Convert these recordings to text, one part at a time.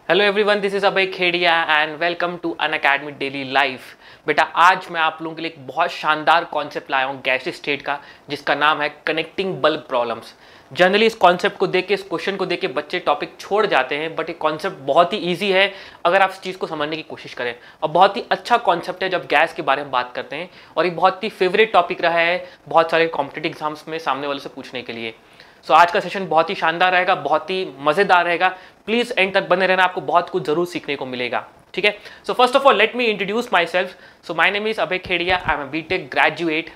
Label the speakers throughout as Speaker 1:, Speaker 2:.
Speaker 1: Hello everyone, this is Abhay Khedia and welcome to Unacademy daily life. बेटा, आज मैं आप लोगों के लिए एक बहुत शानदार कॉन्सेप्ट लाया हूँ गैसियस स्टेट का, जिसका नाम है कनेक्टिंग बल्ब प्रॉब्लम्स। जनरली इस कॉन्सेप्ट को देख के, इस क्वेश्चन को देख के बच्चे टॉपिक छोड़ जाते हैं, बट ये कॉन्सेप्ट बहुत ही ईजी है अगर आप इस चीज़ को समझने की कोशिश करें। और बहुत ही अच्छा कॉन्सेप्ट है जब गैस के बारे में बात करते हैं, और ये बहुत ही फेवरेट टॉपिक रहा है बहुत सारे कॉम्पिटिटिव एग्जाम्स में सामने वाले से पूछने के लिए। सो आज का सेशन बहुत ही शानदार रहेगा, बहुत ही मज़ेदार रहेगा। प्लीज़ एंड तक बने रहना, आपको बहुत कुछ जरूर सीखने को मिलेगा। ठीक है, so first of all let me introduce myself. So my name is Abhay Khedia, I am a BTech graduate.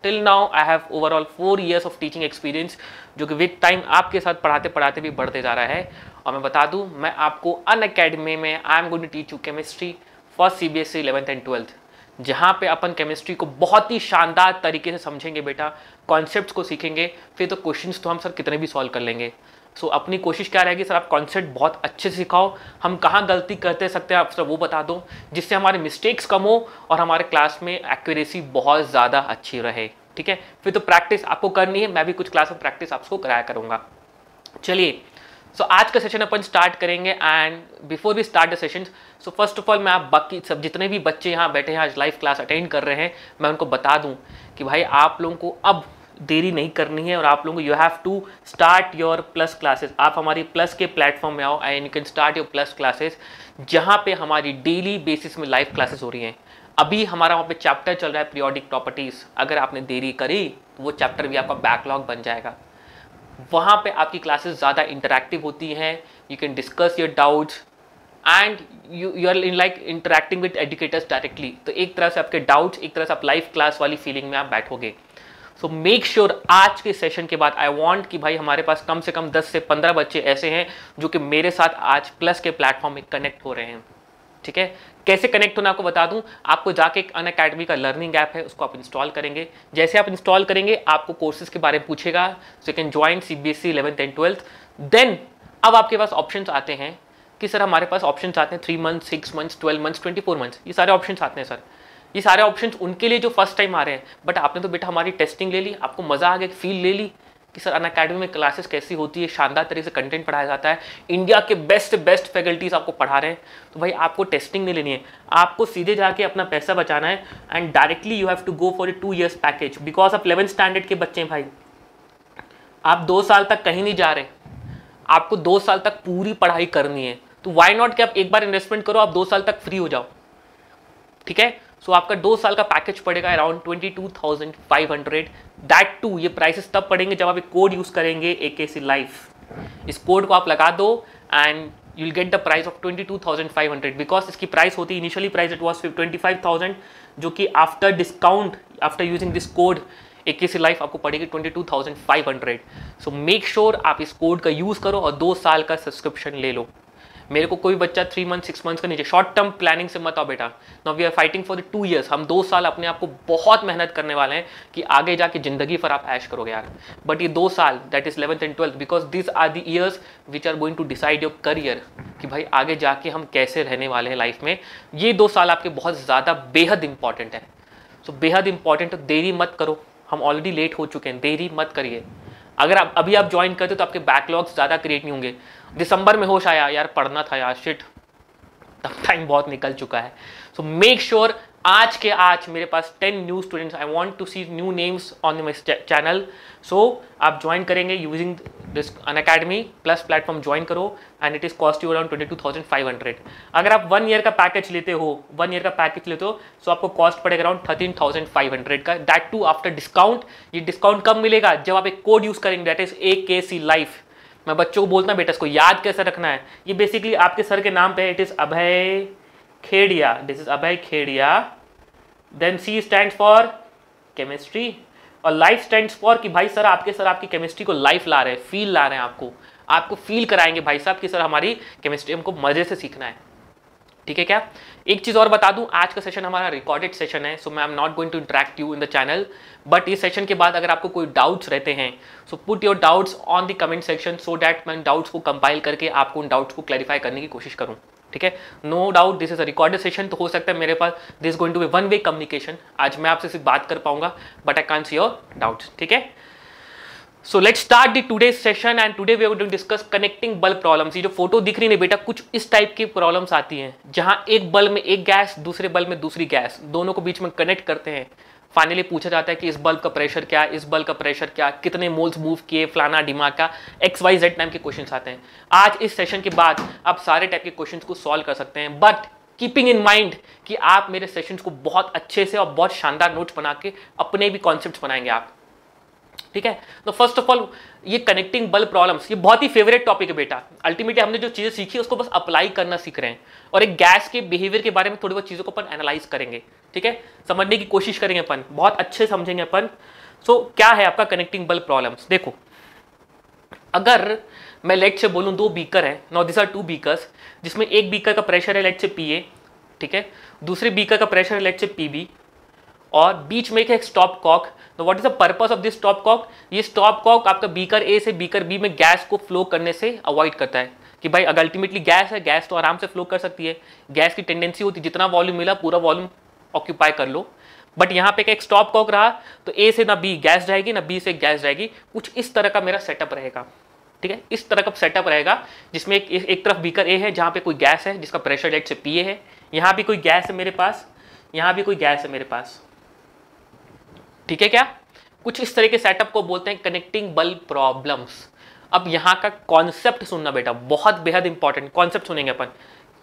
Speaker 1: Till now I have overall 4 years of teaching experience, जो कि विद टाइम आपके साथ पढ़ाते पढ़ाते भी बढ़ते जा रहा है। और मैं बता दूं, मैं आपको अनअकैडमी में I am going to teach you chemistry for CBSE 11th and 12th, जहाँ पे अपन केमिस्ट्री को बहुत ही शानदार तरीके से समझेंगे बेटा, कॉन्सेप्ट्स को सीखेंगे। फिर तो क्वेश्चंस तो हम सर कितने भी सॉल्व कर लेंगे। सो अपनी कोशिश क्या रहेगी सर, आप कॉन्सेप्ट बहुत अच्छे से सिखाओ, हम कहाँ गलती करते सकते हैं आप सर वो बता दो, जिससे हमारे मिस्टेक्स कम हो और हमारे क्लास में एक्यूरेसी बहुत ज़्यादा अच्छी रहे। ठीक है, फिर तो प्रैक्टिस आपको करनी है, मैं भी कुछ क्लास में प्रैक्टिस आपको कराया करूँगा। चलिए, सो आज का सेशन अपन स्टार्ट करेंगे। And before we start the session, so first of all मैं आप बाकी सब जितने भी बच्चे यहाँ बैठे हैं आज लाइव क्लास अटेंड कर रहे हैं, मैं उनको बता दूं कि भाई आप लोगों को अब देरी नहीं करनी है, और आप लोगों को you have to start your plus classes. आप हमारी प्लस के प्लेटफॉर्म में आओ and you can start your plus classes, जहाँ पे हमारी डेली बेसिस में लाइव क्लासेस हो रही हैं। अभी हमारा वहाँ पे चैप्टर चल रहा है पीरियोडिक प्रॉपर्टीज़। अगर आपने देरी करी तो वो चैप्टर भी आपका बैकलॉग बन जाएगा। वहाँ पे आपकी क्लासेस ज़्यादा इंटरैक्टिव होती हैं, you can discuss your doubts and you are in like interacting with educators directly. तो एक तरह से आपके डाउट्स, एक तरह से आप लाइव क्लास वाली फीलिंग में आप बैठोगे। सो मेक श्योर आज के सेशन के बाद आई वांट कि भाई हमारे पास कम से कम 10 से 15 बच्चे ऐसे हैं जो कि मेरे साथ आज प्लस के प्लेटफॉर्म में कनेक्ट हो रहे हैं। ठीक है, कैसे कनेक्ट होना आपको बता दूं। आपको जाके एक अनअकैडमी का लर्निंग ऐप है, उसको आप इंस्टॉल करेंगे। जैसे आप इंस्टॉल करेंगे आपको कोर्सेज के बारे में पूछेगा, so you can join CBSE 11th and 12th। Then अब आपके पास ऑप्शंस आते हैं कि सर हमारे पास ऑप्शंस आते हैं 3 months, 6 months, 12 months, 24 months, ये सारे ऑप्शंस आते हैं सर। ये सारे ऑप्शंस उनके लिए जो फर्स्ट टाइम आ रहे हैं, बट आपने तो बेटा हमारी टेस्टिंग ले ली, आपको मज़ा आ गया, फील ले ली कि सर अनअकैडमी में क्लासेस कैसी होती है, शानदार तरीके से कंटेंट पढ़ाया जाता है, इंडिया के बेस्ट फैकल्टीज आपको पढ़ा रहे हैं। तो भाई आपको टेस्टिंग नहीं लेनी है, आपको सीधे जाके अपना पैसा बचाना है and directly you have to go for a 2 years package, because आप 11th स्टैंडर्ड के बच्चे हैं भाई। आप 2 साल तक कहीं नहीं जा रहे, आपको 2 साल तक पूरी पढ़ाई करनी है। तो वाई नॉट कि आप एक बार इन्वेस्टमेंट करो, आप 2 साल तक फ्री हो जाओ। ठीक है, सो आपका 2 साल का पैकेज पड़ेगा अराउंड 22,500। दैट टू ये प्राइसेस तब पड़ेंगे जब आप एक कोड यूज करेंगे AKC लाइफ। इस कोड को आप लगा दो and you will get the price of 22,500, because इसकी प्राइस होती है इनिशियली प्राइस इट वॉज 25,000, जो कि after discount, after using this code AKC life आपको पड़ेगी 22,500। सो मेक श्योर आप इस कोड का यूज करो और 2 साल का सब्सक्रिप्शन ले लो। मेरे को कोई बच्चा 3 months 6 months का नीचे, शॉर्ट टर्म प्लानिंग से मत आओ बेटा। Now we are fighting for the 2 years। हम 2 साल अपने आप को बहुत मेहनत करने वाले हैं कि आगे जाके जिंदगी पर आप ऐश करोगे यार। बट ये 2 साल that is 11th and 12th, because this are the years which are going to decide your career, कि भाई आगे जाके हम कैसे रहने वाले हैं लाइफ में। ये 2 साल आपके बहुत ज़्यादा बेहद इंपॉर्टेंट है। सो बेहद इंपॉर्टेंट, तो देरी मत करो, हम ऑलरेडी लेट हो चुके हैं, देरी मत करिए। अगर आप अभी आप ज्वाइन करते हो तो आपके बैकलॉग्स ज़्यादा क्रिएट नहीं होंगे। दिसंबर में होश आया यार पढ़ना था यार, शिट, तब टाइम बहुत निकल चुका है। सो मेक श्योर आज के आज मेरे पास 10 new students, I want to see new names on my channel. So आप ज्वाइन करेंगे using this Unacademy plus platform, join करो and it is cost you around 22,500। अगर आप 1 year का पैकेज लेते हो, 1 year का पैकेज लेते हो, सो आपको कॉस्ट पड़ेगा अराउंड 13,500 का, दैट टू आफ्टर डिस्काउंट। ये डिस्काउंट कब मिलेगा, जब आप एक कोड यूज करेंगे, दैट इज AKC लाइफ। मैं बच्चों को बोलता हूँ बेटा इसको याद कैसे रखना है, ये बेसिकली आपके सर के नाम पे है, it is Abhay Khedia, this is Abhay Khedia, then C stand for chemistry और लाइफ स्टैंड फॉर कि भाई सर आपकी केमिस्ट्री को लाइफ ला रहे हैं, फील ला रहे हैं, आपको फील कराएंगे भाई साहब कि सर हमारी केमिस्ट्री हमको मजे से सीखना है। ठीक है क्या, एक चीज़ और बता दूं, आज का सेशन हमारा रिकॉर्डेड सेशन है, सो मैं am not going to interact you in the channel, but इस सेशन के बाद अगर आपको कोई डाउट्स रहते हैं, so put your doubts on the comment section, so that मैं डाउट्स को कंपाइल करके आपको उन डाउट्स को क्लैरिफाई करने की कोशिश करूँ। ठीक है, no doubt this is a recorded session, तो हो सकता है मेरे पास this is going to be one way communication. आज मैं आपसे सिर्फ बात कर पाऊंगा, but I can't see your doubts. ठीक है, so let's start the today session and today we are going to discuss connecting bulb problems. ये जो फोटो दिख रही है बेटा, कुछ इस टाइप की प्रॉब्लम्स आती हैं जहां एक बल्ब में एक गैस, दूसरे बल्ब में दूसरी गैस, दोनों को बीच में कनेक्ट करते हैं। फाइनली पूछा जाता है कि इस बल्ब का प्रेशर क्या, इस बल्ब का प्रेशर क्या, कितने मोल्स मूव किए, फलाना डिमाका, XYZ टाइप के क्वेश्चंस आते हैं। आज इस सेशन के बाद आप सारे टाइप के क्वेश्चंस को सॉल्व कर सकते हैं, बट कीपिंग इन माइंड कि आप मेरे सेशंस को बहुत अच्छे से और बहुत शानदार नोट्स बना के अपने भी कॉन्सेप्ट्स बनाएंगे आप, ठीक है। तो फर्स्ट ऑफ ऑल ये कनेक्टिंग बल्ब प्रॉब्लम्स, ये बहुत ही फेवरेट टॉपिक है बेटा। अल्टीमेटली हमने जो चीजें सीखी उसको बस अप्लाई करना सीख रहे हैं और एक गैस के बिहेवियर के बारे में थोड़ी बहुत चीजों को अपन एनालाइज करेंगे, ठीक है, समझने की कोशिश करेंगे अपन, बहुत अच्छे समझेंगे अपन। सो क्या है आपका कनेक्टिंग बल्ब प्रॉब्लम्स? देखो, अगर मैं लेट से बोलूं दो बीकर है, now this are two beakers, जिसमें एक बीकर का प्रेशर है लेट से PA, ठीक है, दूसरे बीकर का प्रेशर है लेट से PB, और बीच में एक स्टॉप कॉक। तो what is the purpose of this stop cock? ये स्टॉप कॉक आपका बीकर A से बीकर B में गैस को फ्लो करने से अवॉइड करता है कि भाई अगर अल्टीमेटली गैस है, गैस तो आराम से फ्लो कर सकती है, गैस की टेंडेंसी होती है जितना वॉल्यूम मिला पूरा वॉल्यूम ऑक्यूपाई कर लो। बट यहाँ पे एक स्टॉप कॉक रहा तो A से ना B गैस जाएगी ना B से गैस जाएगी। कुछ इस तरह का मेरा सेटअप रहेगा, ठीक है, इस तरह का सेटअप रहेगा जिसमें एक तरफ बीकर A है जहाँ पे कोई गैस है जिसका प्रेशर लेट से PA है, यहाँ भी कोई गैस है मेरे पास, यहाँ भी कोई गैस है मेरे पास, ठीक है। क्या कुछ इस तरह के सेटअप को बोलते हैं कनेक्टिंग बल्ब प्रॉब्लम्स। अब यहाँ का कॉन्सेप्ट सुनना बेटा, बहुत बेहद इंपॉर्टेंट कॉन्सेप्ट सुनेंगे अपन।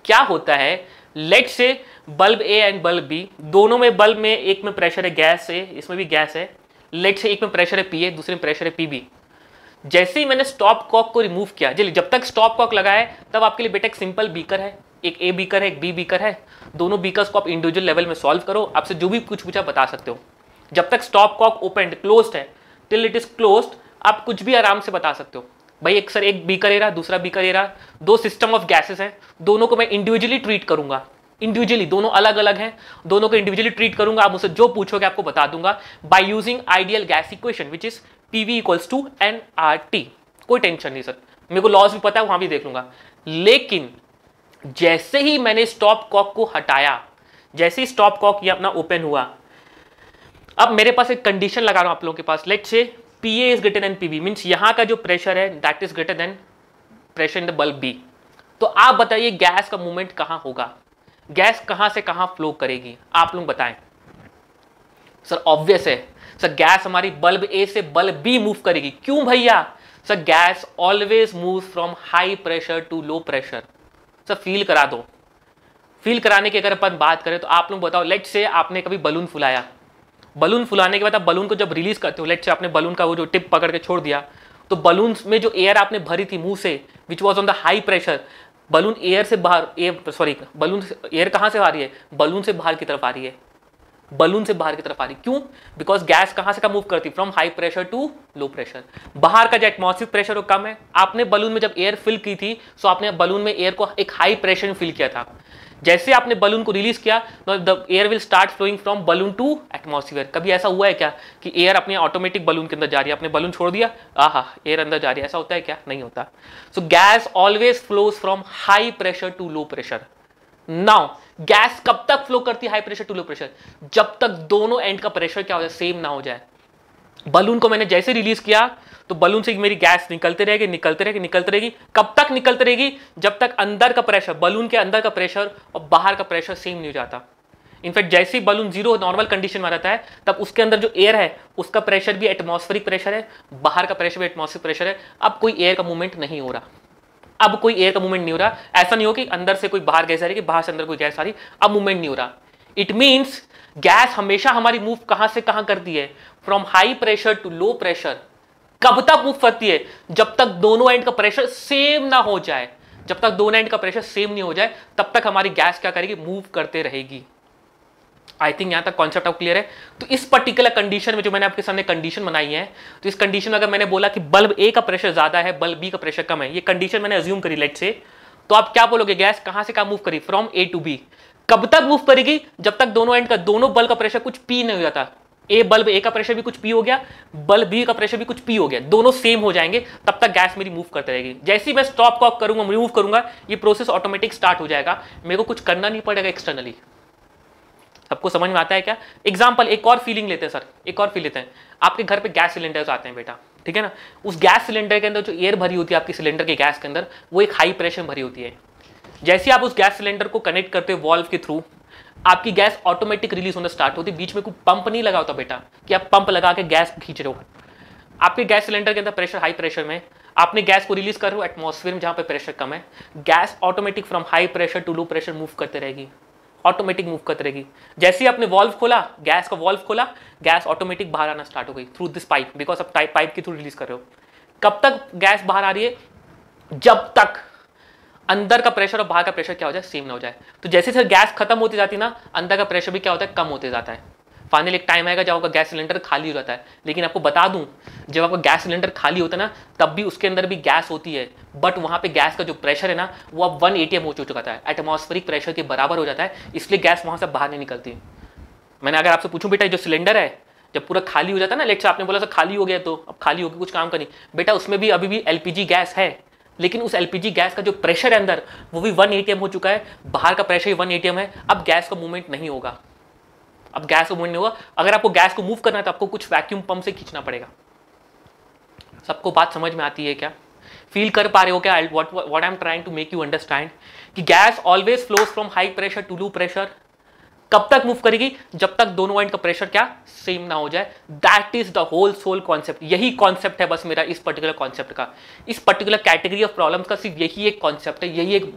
Speaker 1: क्या होता है, लेट से bulb A and bulb B, दोनों में बल्ब में एक में प्रेशर है गैस है, इसमें भी गैस है, लेट से एक में प्रेशर है PA, दूसरे में प्रेशर है PB। जैसे ही मैंने स्टॉप कॉक को रिमूव किया, जब तक स्टॉप कॉक लगा है तब आपके लिए बेटा एक सिंपल बीकर है, एक A बीकर है एक B बीकर है, दोनों बीकर्स को आप इंडिविजुअल लेवल में सॉल्व करो, आपसे जो भी कुछ पूछा बता सकते हो। जब तक स्टॉप कॉक ओपन क्लोज्ड है, टिल इट इज क्लोज्ड, आप कुछ भी आराम से बता सकते हो। भाई एक बीकर ए रहा, दूसरा बीकर ए रहा, दो सिस्टम ऑफ गैसेस हैं, दोनों को मैं इंडिविजुअली ट्रीट करूंगा, इंडिविजुअली, दोनों अलग अलग हैं, दोनों को इंडिविजुअली ट्रीट करूंगा। आप मुझसे जो पूछोगे आपको बता दूंगा by using ideal gas equation which is PV = nRT। कोई टेंशन नहीं सर, मेरे को लॉस भी पता है, वहां भी देख लूंगा। लेकिन जैसे ही मैंने स्टॉप कॉक को हटाया, जैसे ही स्टॉप कॉक ये अपना ओपन हुआ, अब मेरे पास एक कंडीशन लगा रहा हूं आप लोगों के पास, let's say PA is greater than PB, means यहां का जो प्रेशर है that is greater than pressure in the bulb B। तो आप बताइए गैस का मूवमेंट कहां होगा, गैस कहां से कहां फ्लो करेगी, आप लोग बताएं। सर ऑब्वियस है सर, गैस हमारी बल्ब A से बल्ब B मूव करेगी। क्यों भैया? Sir gas always move from high pressure to low pressure. Sir feel करा दो, फील कराने की अगर अपन बात करें तो आप लोग बताओ, लेट्स से आपने कभी बलून फुलाया, बलून फुलाने के बाद आप बलून को जब रिलीज करते हो, लेट्स से आपने बलून का वो जो टिप पकड़ के छोड़ दिया, तो बलून में जो एयर आपने भरी थी मुंह से, which was on the high pressure, balloon air से बाहर, बलून एयर कहां से आ रही है? बलून से बाहर की तरफ आ रही है, बलून से बाहर की तरफ आ रही। क्यों? बिकॉज गैस कहां से कहां मूव करती? From high pressure to low pressure. बाहर का जो एटमॉस्फेरिक प्रेशर वो कम है, आपने बलून में जब एयर फिल की थी तो आपने बलून में एयर को एक हाई प्रेशर में फिल किया था। जैसे आपने बलून को रिलीज किया, the air will start flowing from balloon to atmosphere. कभी ऐसा हुआ है क्या कि एयर अपने ऑटोमेटिक बलून के अंदर जा रही है, आपने बलून छोड़ दिया, आहा एयर अंदर जा रही है, ऐसा होता है क्या? नहीं होता। So gas always flows from high pressure to low pressure. Now gas कब तक फ्लो करती है high pressure to low pressure? जब तक दोनों एंड का प्रेशर क्या हो जाए, सेम ना हो जाए। बलून को मैंने जैसे रिलीज किया तो बलून से मेरी गैस निकलते रहेगी, निकलते रहेगी, निकलते रहेगी। कब तक निकलते रहेगी? जब तक अंदर का प्रेशर, बलून के अंदर का प्रेशर और बाहर का प्रेशर सेम नहीं हो जाता। इनफैक्ट जैसे ही बलून जीरो नॉर्मल कंडीशन में रहता है, तब उसके अंदर जो एयर है उसका प्रेशर भी एटमॉस्फेरिक प्रेशर है, बाहर का प्रेशर भी एटमॉस्फेरिक प्रेशर है। अब कोई एयर का मूवमेंट नहीं हो रहा, अब कोई एयर का मूवमेंट नहीं हो रहा। ऐसा नहीं हो कि अंदर से कोई बाहर गैस आ रही, कि बाहर से अंदर कोई गैस आ रही, अब मूवमेंट नहीं हो रहा। इट मीन्स गैस हमेशा हमारी मूव कहां से कहां करती है? From high pressure to low pressure. कब तक मूव करती है? जब तक दोनों एंड का प्रेशर सेम ना हो जाए। जब तक दोनों एंड का प्रेशर सेम नहीं हो जाए तब तक हमारी गैस क्या करेगी? मूव करते रहेगी। आई थिंक यहां तक कॉन्सेप्ट आप क्लियर है। तो इस पर्टिकुलर कंडीशन में जो मैंने आपके सामने कंडीशन बनाई है, तो इस कंडीशन में अगर मैंने बोला कि बल्ब A का प्रेशर ज्यादा है, बल्ब B का प्रेशर कम है, ये कंडीशन मैंने अज्यूम करी लेट से, तो आप क्या बोलोगे? गैस कहां से कहां मूव करी? From A to B। कब तक मूव करेगी? जब तक दोनों एंड का, दोनों बल्ब का प्रेशर कुछ P नहीं हो जाता। बल्ब A का प्रेशर भी कुछ P हो गया, बल्ब B का प्रेशर भी कुछ P हो गया, दोनों सेम हो जाएंगे, तब तक गैस मेरी मूव करते रहेगी। जैसे ही मैं स्टॉप कॉक करूंगा, रिमूव करूंगा, ये प्रोसेस ऑटोमेटिक स्टार्ट हो जाएगा, मेरे को कुछ करना नहीं पड़ेगा एक्सटर्नली। सबको समझ में आता है क्या? एग्जाम्पल एक और फीलिंग लेते हैं सर, एक और फील लेते हैं। आपके घर पे गैस सिलेंडर्स आते हैं बेटा, ठीक है ना। उस गैस सिलेंडर के अंदर जो एयर भरी होती है आपकी सिलेंडर के गैस के अंदर, वो एक हाई प्रेशर भरी होती है। जैसे आप उस गैस सिलेंडर को कनेक्ट करते हो वॉल्व के थ्रू, आपकी गैस ऑटोमेटिक रिलीज होना स्टार्ट होती है। बीच में कोई पंप नहीं लगा होता बेटा कि आप पंप लगा के गैस खींच रहे हो। आपके गैस सिलेंडर के अंदर प्रेशर हाई प्रेशर में, आपने गैस को रिलीज कर रहे हो एटमॉस्फेयर में जहां पे प्रेशर कम है, gas automatic from high pressure to low pressure move करते रहेगी, ऑटोमेटिक मूव करते रहेगी। जैसे ही आपने वॉल्व खोला, गैस का वॉल्व खोला, गैस ऑटोमेटिक बाहर आना स्टार्ट हो गई थ्रू दिस पाइप, बिकॉज आप पाइप के थ्रू रिलीज कर रहे हो। कब तक गैस बाहर आ रही है? जब तक अंदर का प्रेशर और बाहर का प्रेशर क्या हो जाए, सेम ना हो जाए। तो जैसे जैसे गैस खत्म होती जाती है ना, अंदर का प्रेशर भी क्या होता है, कम होते जाता है। फाइनल एक टाइम आएगा जब आपका गैस सिलेंडर खाली हो जाता है। लेकिन आपको बता दूं, जब आपका गैस सिलेंडर खाली होता है ना, तब भी उसके अंदर भी गैस होती है, बट वहां पे गैस का जो प्रेशर है ना, वो अब 1 atm हो चुका है, एटमॉस्फेरिक प्रेशर के बराबर हो जाता है, इसलिए गैस वहां से बाहर नहीं निकलती। मैंने अगर आपसे पूछूं बेटा, जो सिलेंडर है जब पूरा खाली हो जाता है ना, लेट से आपने बोला सर खाली हो गया, तो अब खाली होकर कुछ काम करनी, बेटा उसमें भी अभी भी LPG गैस है, लेकिन उस LPG गैस का जो प्रेशर है अंदर, वो भी 1 atm हो चुका है, बाहर का प्रेशर ही 1 atm है। अब गैस का मूवमेंट नहीं होगा, अब गैस का मूवमेंट नहीं होगा। अगर आपको गैस को मूव करना है तो आपको कुछ वैक्यूम पंप से खींचना पड़ेगा। सबको बात समझ में आती है क्या? फील कर पा रहे हो क्या what I am trying to make you understand कि gas always flows from high pressure to low pressure. कब तक मूव करेगी? जब तक दोनों एंड का प्रेशर क्या, सेम ना हो जाए। That is the whole sole concept. यही कॉन्सेप्ट है बस मेरा इस पर्टिकुलर कॉन्सेप्ट का, इस पर्टिकुलर कैटेगरी ऑफ प्रॉब्लम्स का सिर्फ यही एक कॉन्सेप्ट है, यही एक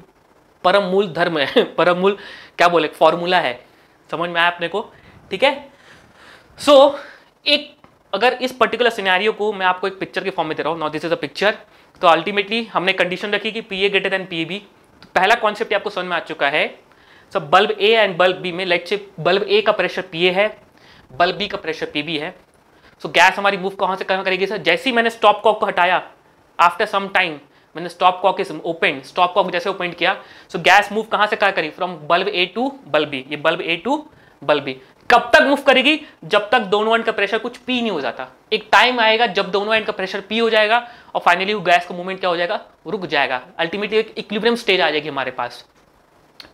Speaker 1: परम मूल धर्म है परम मूल क्या बोले, फॉर्मूला है। समझ में आया अपने को? ठीक है। सो एक अगर इस पर्टिकुलर सिनेरियो को मैं आपको एक पिक्चर के फॉर्म में दे रहा हूं, now this is a picture. तो अल्टीमेटली हमने कंडीशन रखी कि PA ग्रेटर देन PB। तो पहला कॉन्सेप्ट आपको समझ में आ चुका है। सब bulb A and bulb B में, लेट्स से बल्ब A का प्रेशर PA है, बल्ब B का प्रेशर PB है। सो गैस हमारी मूव कहां से कहां करेगी सर? जैसे ही मैंने स्टॉप कॉक को हटाया, आफ्टर सम टाइम मैंने stop cock is open, stop cock जैसे ओपन किया, सो गैस मूव कहां से कहां करी? From bulb A to bulb B। ये bulb A to bulb B। कब तक मूव करेगी? जब तक दोनों एंड का प्रेशर कुछ P नहीं हो जाता। एक टाइम आएगा जब दोनों एंड का प्रेशर P हो जाएगा और फाइनली वो गैस का मूवमेंट क्या हो जाएगा, रुक जाएगा। अल्टीमेटली एक इक्विलिब्रियम स्टेज आ जाएगी हमारे पास।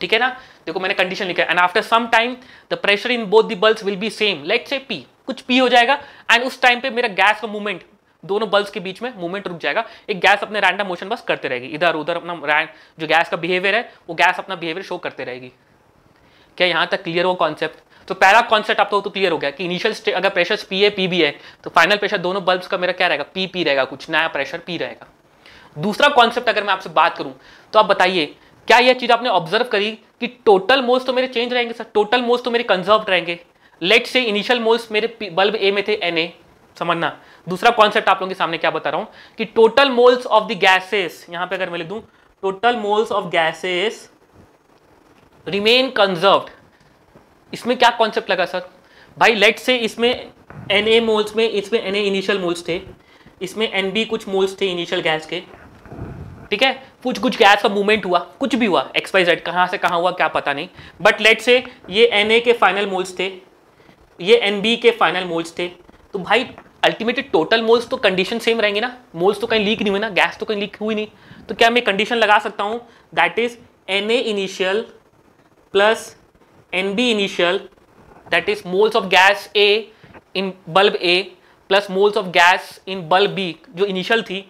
Speaker 1: ठीक है ना। देखो मैंने कंडीशन लिखा है, and after some time the pressure in both the bulbs will be same, let's say P, कुछ P हो जाएगा, एंड उस टाइम पे मेरा गैस का मूवमेंट, दोनों बल्ब्स के बीच में मूवमेंट रुक जाएगा। एक गैस अपने रैंडम मोशन बस करते रहेगी, इधर उधर अपना जो गैस का बिहेवियर है वो गैस अपना बिहेवियर शो करते रहेगी। क्या यहां तक क्लियर हो कॉन्सेप्ट? तो पहला कॉन्सेप्ट आपको तो क्लियर हो गया कि इनिशियल स्टेज अगर प्रेशर PA PB है तो फाइनल प्रेशर दोनों बल्ब्स का मेरा क्या रहेगा, PP रहेगा, कुछ नया प्रेशर P रहेगा। दूसरा कॉन्सेप्ट अगर मैं आपसे बात करूं तो आप बताइए, क्या यह चीज आपने ऑब्जर्व करी कि टोटल मोल्स तो मेरे चेंज रहेंगे सर, टोटल मोल्स तो मेरे कंजर्व रहेंगे। लेट से इनिशियल मोल्स मेरे बल्ब A में थे Na, समझना। दूसरा कॉन्सेप्ट आप लोगों के सामने क्या बता रहा हूं कि total moles of the gases, यहां पे अगर मैं लिख दूं total moles of gases remain conserved. इसमें क्या कॉन्सेप्ट लगा सर? भाई लेट से इसमें Na मोल्स में, इसमें Na इनिशियल मोल्स थे, इसमें Nb कुछ मोल्स थे इनिशियल गैस के, ठीक है। कुछ गैस का मूवमेंट हुआ, कुछ भी हुआ, XYZ कहां से कहां हुआ क्या पता नहीं, बट लेट से ये Na के फाइनल मोल्स थे, ये Nb के फाइनल मोल्स थे। तो भाई अल्टीमेटली टोटल मोल्स तो कंडीशन सेम रहेंगे ना, मोल्स तो कहीं लीक नहीं हुए ना, गैस तो कहीं लीक हुई नहीं। तो क्या मैं कंडीशन लगा सकता हूं that is Na initial plus Nb initial, that is moles of gas A in bulb A plus moles of gas in bulb B जो इनिशियल थी।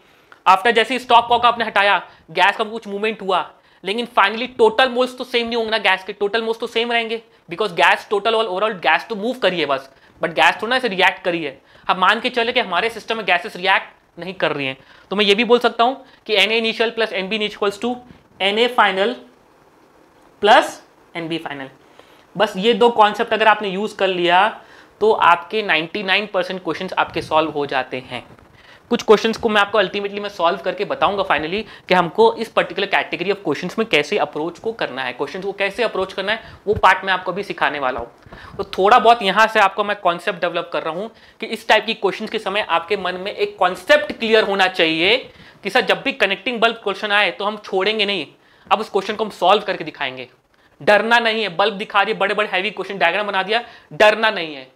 Speaker 1: आफ्टर जैसे स्टॉप कॉक आपने हटाया, गैस का कुछ मूवमेंट हुआ, लेकिन फाइनली टोटल मोल्स तो सेम नहीं होंगे ना, गैस के टोटल मोल्स तो सेम रहेंगे, बिकॉज गैस टोटल और ओवरऑल गैस तो मूव करी है बस, बट गैस थोड़ा ना ऐसे रिएक्ट करी है। अब मान के चले कि हमारे सिस्टम में गैसेस रिएक्ट नहीं कर रही हैं, तो मैं ये भी बोल सकता हूं कि Na initial plus Nb equals to Na final plus Nb final. बस ये दो कॉन्सेप्ट अगर आपने यूज कर लिया तो आपके 99% क्वेश्चंस आपके सॉल्व हो जाते हैं। कुछ क्वेश्चंस को मैं आपको अल्टीमेटली मैं सॉल्व करके बताऊंगा फाइनली कि हमको इस पर्टिकुलर कैटेगरी ऑफ क्वेश्चंस में कैसे अप्रोच को करना है, क्वेश्चंस को कैसे अप्रोच करना है, वो पार्ट मैं आपको भी सिखाने वाला हूं। तो थोड़ा बहुत यहां से आपको मैं कॉन्सेप्ट डेवलप कर रहा हूं कि इस टाइप की क्वेश्चंस के समय आपके मन में एक कॉन्सेप्ट क्लियर होना चाहिए कि सर जब भी कनेक्टिंग बल्ब क्वेश्चन आए तो हम छोड़ेंगे नहीं, अब उस क्वेश्चन को हम सॉल्व करके दिखाएंगे। डरना नहीं है, बल्ब दिखा रही है, बड़े बड़े हैवी क्वेश्चन डायग्राम बना दिया, डरना नहीं है,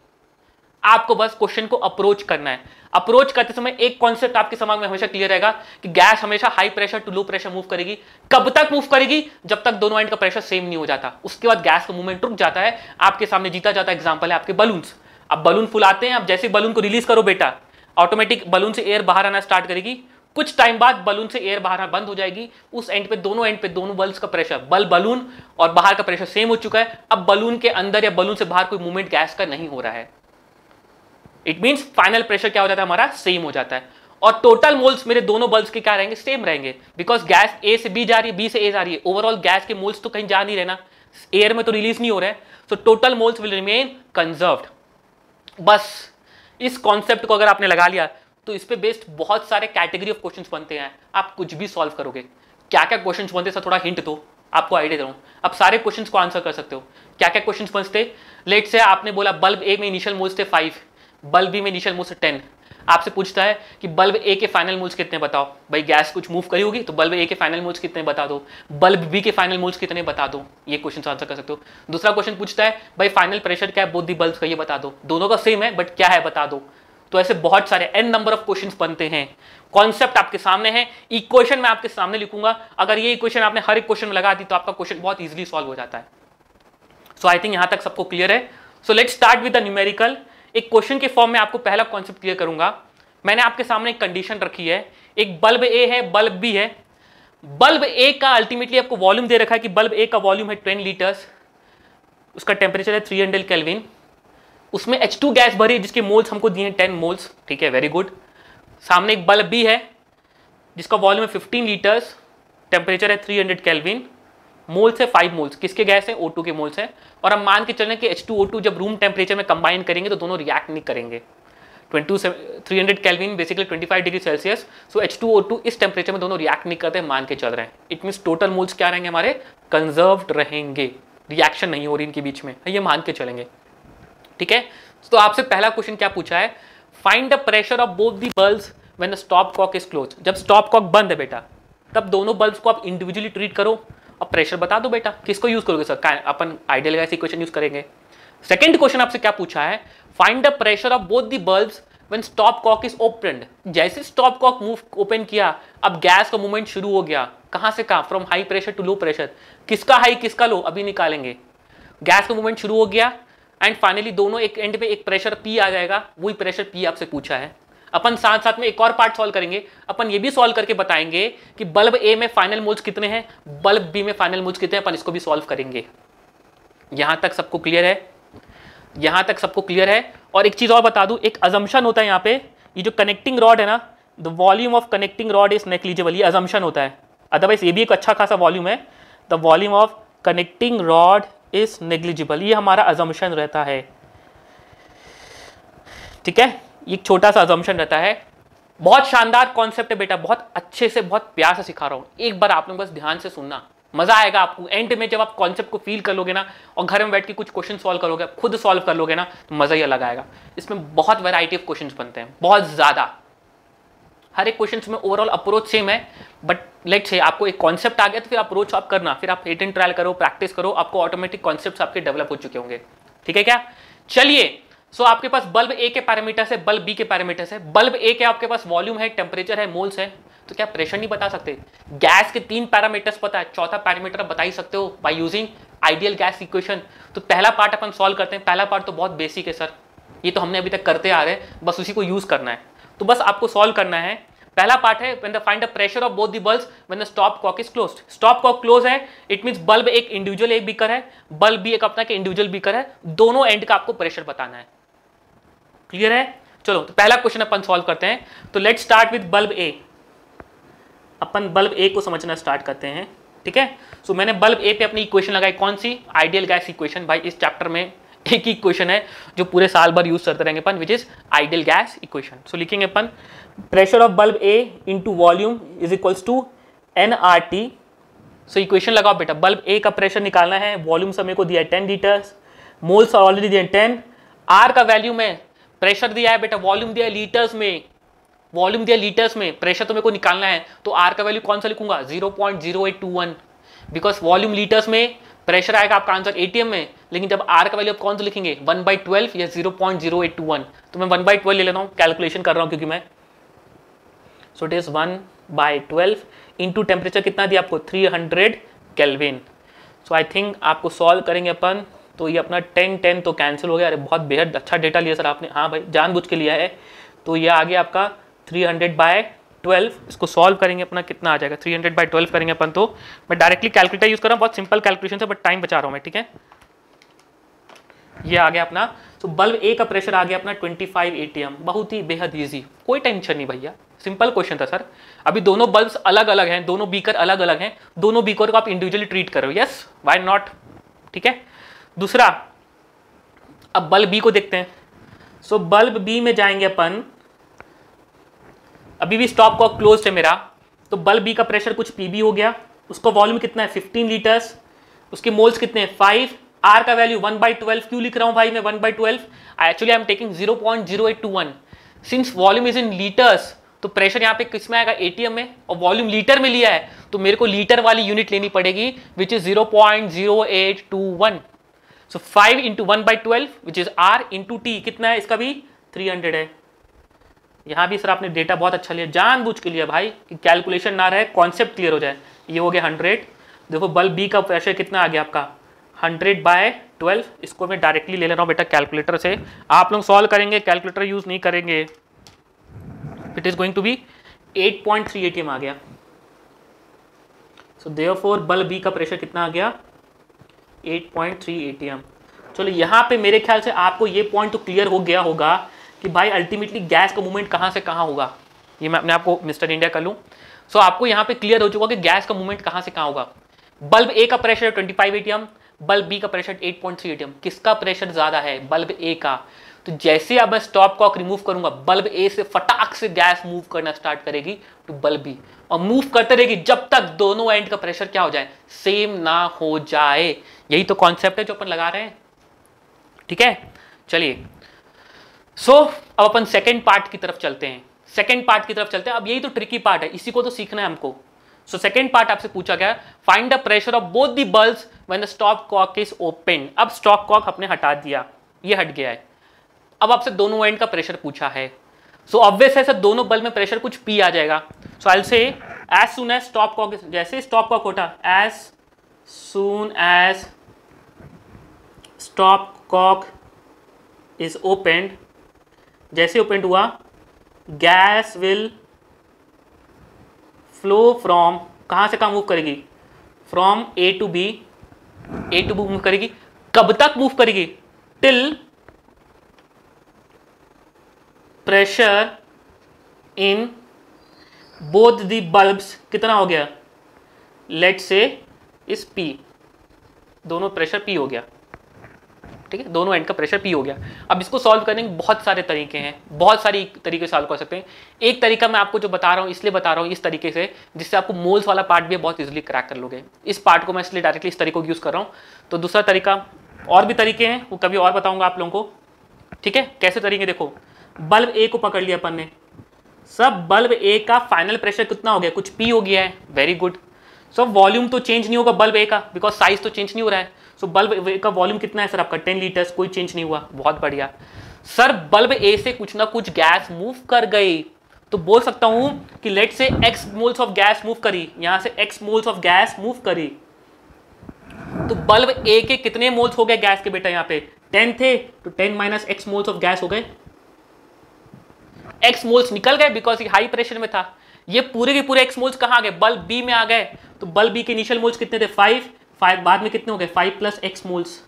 Speaker 1: आपको बस क्वेश्चन को अप्रोच करना है। अप्रोच करते समय एक कॉन्सेप्ट आपके दिमाग में हमेशा क्लियर रहेगा कि गैस हमेशा high pressure to low pressure move करेगी। कब तक मूव करेगी? जब तक दोनों एंड का प्रेशर सेम नहीं हो जाता, उसके बाद गैस का मूवमेंट रुक जाता है। आपके सामने जीता जाता एग्जांपल है आपके बलून्स। अब बलून फुलाते हैं, अब जैसे बलून को रिलीज करो बेटा, ऑटोमेटिक बलून से एयर बाहर आना स्टार्ट करेगी, कुछ टाइम बाद बलून से एयर बाहर आना बंद हो जाएगी, उस एंड पे दोनों बल्ब का प्रेशर, बलून और बाहर का प्रेशर सेम हो चुका है, अब बलून के अंदर या बलून से बाहर कोई मूवमेंट गैस का नहीं हो रहा है। इट मींस फाइनल प्रेशर क्या हो जाता है हमारा, सेम हो जाता है। और टोटल मोल्स मेरे दोनों बल्ब्स के क्या रहेंगे, सेम रहेंगे, बिकॉज गैस ए से बी जा रही है, बी से ए जा रही है, ओवरऑल गैस के मोल्स तो कहीं जा नहीं रहे ना, एयर में तो रिलीज नहीं हो रहे हैं, so total moles will remain conserved. बस इस कॉन्सेप्ट को अगर आपने लगा लिया तो इस पे बेस्ड बहुत सारे कैटेगरी ऑफ क्वेश्चंस बनते हैं, आप कुछ भी सॉल्व करोगे। क्या क्या क्वेश्चंस बनते हैं थोड़ा हिंट दो, आपको आइडिया दूं, आप सारे क्वेश्चंस को आंसर कर सकते हो। क्या क्या क्वेश्चंस बनते, लेट से आपने बोला बल्ब ए में इनिशियल मोल्स थे 5, बल्ब बी में इनिशियल मोल्स 10, आपसे पूछता है कि बल्ब ए के फाइनल मोल्स कितने बताओ, भाई गैस कुछ मूव करी होगी तो बल्ब ए के फाइनल मोल्स कितने बता दो, बल्ब बी के फाइनल मोल्स कितने बता दो, ये क्वेश्चन आंसर कर सकते हो। दूसरा क्वेश्चन पूछता है भाई फाइनल प्रेशर क्या है बोथ दी बल्ब्स का, ये बता दो, दोनों का सेम है बट क्या है बता दो। तो ऐसे बहुत सारे एन नंबर ऑफ क्वेश्चंस बनते हैं, कॉन्सेप्ट आपके सामने है, इक्वेशन मैं आपके सामने लिखूंगा, अगर ये इक्वेशन आपने हर एक क्वेश्चन में लगा दी तो आपका क्वेश्चन बहुत इजीली सॉल्व हो जाता है। सो आई थिंक यहां तक सबको क्लियर है। So let's start with the numerical. एक क्वेश्चन के फॉर्म में आपको पहला कॉन्सेप्ट क्लियर करूंगा। मैंने आपके सामने एक कंडीशन रखी है, एक बल्ब ए है, बल्ब बी है। बल्ब ए का अल्टीमेटली आपको वॉल्यूम दे रखा है कि बल्ब ए का वॉल्यूम है 10 लीटर्स, उसका टेम्परेचर है 300 केल्विन, उसमें H2 गैस भरी जिसके मोल्स हमको दिए 10 मोल्स, ठीक है, वेरी गुड। सामने एक बल्ब बी है जिसका वॉल्यूम है 15 लीटर्स, टेम्परेचर है 300 केल्विन, मोल्स है 5 मोल्स, किसके गैस है, O2 के मोल्स है। और हम मान के चलें कि H2O2 जब रूम टेम्परेचर में कंबाइन करेंगे तो दोनों रिएक्ट नहीं करेंगे। 300 केल्विन बेसिकली 25 डिग्री सेल्सियस, सो H2O2 इस टेम्परेचर में दोनों रिएक्ट नहीं करते, मान के चल रहे हैं। इट मीन्स टोटल मोल्स क्या रहेंगे हमारे, कंजर्व्ड रहेंगे, रिएक्शन नहीं हो रही इनके बीच में, ये मान के चलेंगे, ठीक है। तो आपसे पहला क्वेश्चन क्या पूछा है, find the pressure of both the bulbs when the stop cock is close. जब स्टॉप कॉक बंद है बेटा तब दोनों बल्ब्स को आप इंडिविजुअली ट्रीट करो और प्रेशर बता दो बेटा। किसको यूज करोगे सर, अपन आइडियल गैस इक्वेशन यूज करेंगे। सेकंड क्वेश्चन आपसे क्या पूछा है, find the pressure of both the bulbs when stop cock is opened. जैसे स्टॉप कॉक मूव ओपन किया अब गैस का मूवमेंट शुरू हो गया, कहां से कहां, from high pressure to low pressure, किसका हाई किसका लो अभी निकालेंगे। गैस का मूवमेंट शुरू हो गया एंड फाइनली दोनों एक एंड पे एक प्रेशर पी आ जाएगा, वही प्रेशर पी आपसे पूछा है। अपन साथ साथ में एक और पार्ट सॉल्व करेंगे, अपन ये भी सॉल्व करके बताएंगे कि बल्ब ए में फाइनल मोल्स कितने हैं, बल्ब बी में फाइनल मोल्स कितने हैं, अपन इसको भी सॉल्व करेंगे। यहां तक सबको क्लियर है, यहां तक सबको क्लियर है। और एक चीज और बता दूं, एक अजम्पशन होता है यहाँ पे, ये जो कनेक्टिंग रॉड है ना, the volume of connecting rod is negligible, ये अजम्पशन होता है, अदरवाइज ये भी एक अच्छा खासा वॉल्यूम है। The volume of connecting rod is negligible, ये हमारा अजम्पशन रहता है, ठीक है, ये छोटा सा अजम्पशन रहता है। बहुत शानदार कॉन्सेप्ट है बेटा, बहुत अच्छे से बहुत प्यार से सिखा रहा हूं, एक बार आप लोग बस ध्यान से सुनना, मजा आएगा आपको। एंड में जब आप कॉन्सेप्ट को फील कर लोगे ना और घर में बैठ के कुछ क्वेश्चन सॉल्व करोगे, खुद सॉल्व कर लोगे ना, तो मजा ही अलग आएगा। इसमें बहुत वैरायटी ऑफ क्वेश्चंस बनते हैं, बहुत ज्यादा, हर एक क्वेश्चन में ओवरऑल अप्रोच सेम है, बट लेट्स से आपको एक कॉन्सेप्ट आ गया तो फिर अप्रोच आप करना, फिर आप हिट एंड ट्रायल करो, प्रैक्टिस करो, आपको ऑटोमेटिक कॉन्सेप्ट्स आपके डेवलप हो चुके होंगे, ठीक है क्या। चलिए, सो आपके पास बल्ब ए के पैरामीटर्स है, बल्ब बी के पैरामीटर्स है। बल्ब ए के आपके पास वॉल्यूम है, टेम्परेचर है, मोल्स है, तो क्या प्रेशर नहीं बता सकते। गैस के 3 पैरामीटर्स पता है, चौथा पैरामीटर बता ही सकते हो by using ideal gas equation. तो पहला पार्ट अपन सॉल्व करते हैं। पहला पार्ट तो बहुत बेसिक है सर, ये तो हमने अभी तक करते आ रहे हैं, बस उसी को यूज करना है। तो बस आपको सॉल्व करना है। पहला पार्ट है when the find the pressure of both the bulbs when the stop cock is closed. Stop cock close है, इट मींस बल्ब एक इंडिविजुअल एक बीकर है, बल्ब भी एक अपना के इंडिविजुअल बीकर है, दोनों एंड का आपको प्रेशर बताना है। क्लियर है, चलो तो पहला क्वेश्चन अपन सॉल्व करते हैं। तो let's start with bulb A. अपन बल्ब ए को समझना स्टार्ट करते हैं, ठीक है। सो मैंने बल्ब ए पे अपनी इक्वेशन लगाई, कौन सी, आइडियल गैस इक्वेशन। भाई इस चैप्टर में एक ही इक्वेशन है जो पूरे साल भर यूज करते रहेंगे अपन, which is ideal gas equation. So लिखेंगे अपन pressure of bulb A into volume is equals to NRT। So equation लगाओ बेटा, बल्ब ए का प्रेशर निकालना है, वॉल्यूम समय को दिया है 10 लीटर्स, मोल्स ऑलरेडी दिए 10, आर का वैल्यू में, प्रेशर दिया है बेटा, वॉल्यूम दिया है लीटर्स में, वॉल्यूम दिया लीटर्स में, प्रेशर तो मेरे को निकालना है, तो आर का वैल्यू कौन सा लिखूंगा, 0.0821, बिकॉज वॉल्यूम लीटर्स में, प्रेशर आएगा आपका आंसर ATM में, लेकिन जब आर का वैल्यू आप कौन सा लिखेंगे, 1/12 या 0.0821। तो मैं 1/12 ले लेता हूँ, कैलकुलेशन कर रहा हूँ क्योंकि मैं। सो इट इज 1/12 इंटू टेम्परेचर कितना दिया आपको, 300 केल्विन। सो आई थिंक आपको सॉल्व करेंगे अपन, तो ये अपना 10 तो कैंसिल हो गया। अरे बहुत बेहद अच्छा डेटा लिया सर आपने, हाँ भाई जानबूझ के लिया है। तो ये आ गया आपका 300/12। इसको सॉल्व करेंगे अपना कितना आ जाएगा, 300/12 करेंगे अपन। तो मैं डायरेक्टली कैलकुलेटर यूज कर रहा हूँ, बहुत सिंपल कैलकुलेशन है बट टाइम बचा रहा हूँ मैं, ठीक है। ये आ गया अपना, तो बल्ब ए का प्रेशर आ गया अपना 25 atm, बहुत ही बेहद ईजी, कोई टेंशन नहीं भैया, सिंपल क्वेश्चन था सर। अभी दोनों बल्ब्स अलग अलग हैं, दोनों बीकर अलग अलग हैं, दोनों बीकर को आप इंडिविजुअली ट्रीट करो, यस व्हाई नॉट, ठीक है। दूसरा, अब बल्ब बी को देखते हैं। सो बल्ब बी में जाएंगे अपन, अभी भी स्टॉप कॉक क्लोज है मेरा, तो बल्ब बी का प्रेशर कुछ पीबी हो गया, उसका वॉल्यूम कितना है 15 लीटर्स, उसके मोल्स कितने हैं 5, आर का वैल्यू 1/12। क्यों लिख रहा हूं भाई मैं 1/12, actually I am taking 0.0821, since volume is in litres तो प्रेशर यहाँ पे किस में आएगा एटीएम में, और वॉल्यूम लीटर में लिया है तो मेरे को लीटर वाली यूनिट लेनी पड़ेगी which is 0.0821। So 5 into 1/12 which is R into T, कितना है इसका भी 300 है। यहाँ भी सर आपने डेटा बहुत अच्छा लिया, जानबूझ के लिया भाई कि कैलकुलेशन ना रहे, कॉन्सेप्ट क्लियर हो जाए। ये हो गया 100। देखो बल्ब बी का प्रेशर कितना आ गया आपका 100/12। इसको मैं डायरेक्टली ले ले रहा हूँ बेटा कैलकुलेटर से, आप लोग सॉल्व करेंगे, कैलकुलेटर यूज नहीं करेंगे। It is going to be 8.3 atm आ गया। सो देयरफॉर बल्ब बी का प्रेशर कितना आ गया 8.3 atm। चलो यहाँ पे मेरे ख्याल से आपको ये पॉइंट तो क्लियर हो गया होगा कि भाई अल्टीमेटली गैस का मूवमेंट कहाँ से कहाँ होगा। ये मैं अपने आपको मिस्टर इंडिया कर लूँ। सो आपको यहाँ पे क्लियर हो चुका कि गैस का मूवमेंट कहाँ से कहाँ होगा। बल्ब ए का प्रेशर 25 atm, बल्ब बी का प्रेशर 8.3 atm। किसका प्रेशर ज्यादा है, बल्ब ए का। तो जैसे अब मैं स्टॉप कॉक रिमूव करूंगा, बल्ब ए से फटाक से गैस मूव करना स्टार्ट करेगी टू बल्ब बी, और मूव करते रहेगी जब तक दोनों एंड का प्रेशर क्या हो जाए, सेम ना हो जाए। यही तो कॉन्सेप्ट है जो अपन लगा रहे हैं, ठीक है। चलिए सो अब अपन सेकेंड पार्ट की तरफ चलते हैं, अब यही तो ट्रिकी पार्ट है, इसी को तो सीखना है हमको। सो सेकेंड पार्ट आपसे पूछा गया, find the pressure of both the bulbs when the stop cock is open. अब स्टॉप कॉक अपने हटा दिया, ये हट गया है, अब आपसे दोनों एंड का प्रेशर पूछा है। सो ऑब्वियस है सर दोनों बल्ब में प्रेशर कुछ पी आ जाएगा। So I will say as soon as stop cock, जैसे स्टॉप कॉक होता, as soon as stop cock is opened, जैसे ओपन हुआ गैस विल फ्लो फ्रॉम, कहां से कहां मूव करेगी, from A to B move करेगी। कब तक मूव करेगी, till pressure in both the bulbs कितना हो गया, लेट से इस पी, दोनों प्रेशर पी हो गया, ठीक है, दोनों एंड का प्रेशर पी हो गया। अब इसको सॉल्व करने के बहुत सारे तरीके हैं, बहुत सारी तरीके सॉल्व कर सकते हैं। एक तरीका मैं आपको जो बता रहा हूँ इसलिए बता रहा हूँ इस तरीके से, जिससे आपको मोल्स वाला पार्ट भी बहुत इजीली क्रैक कर लोगे। इस पार्ट को मैं इसलिए डायरेक्टली इस तरीके को यूज कर रहा हूँ। तो दूसरा तरीका, और भी तरीके हैं वो कभी और बताऊंगा आप लोगों को, ठीक है। कैसे तरीके, देखो बल्ब ए को पकड़ लिया अपन ने, सब बल्ब ए का फाइनल प्रेशर कितना हो गया, कुछ पी हो गया है, वेरी गुड। सो वॉल्यूम तो चेंज नहीं होगा बल्ब ए का, बिकॉज साइज तो चेंज नहीं हो रहा है। सो बल्ब ए का वॉल्यूम कितना है सर आपका 10 लीटर्स, कोई चेंज नहीं हुआ, बहुत बढ़िया। सर बल्ब ए से कुछ ना कुछ गैस मूव कर गई, तो बोल सकता हूं कि late say x moles of gas move करी, यहां से x moles of gas move करी, तो बल्ब ए के कितने मोल्स हो गए गैस के बेटा, यहाँ पे 10 थे, तो 10 minus x moles of gas हो गए। x मोल्स निकल गए बिकॉज ये हाई प्रेशर में था। ये पूरे के पूरे x मोल्स कहां गए, बल्ब बी में आ गए। तो बल्ब बी के इनिशियल मोल्स कितने थे 5 बाद में कितने हो गए 5 प्लस x मोल्स,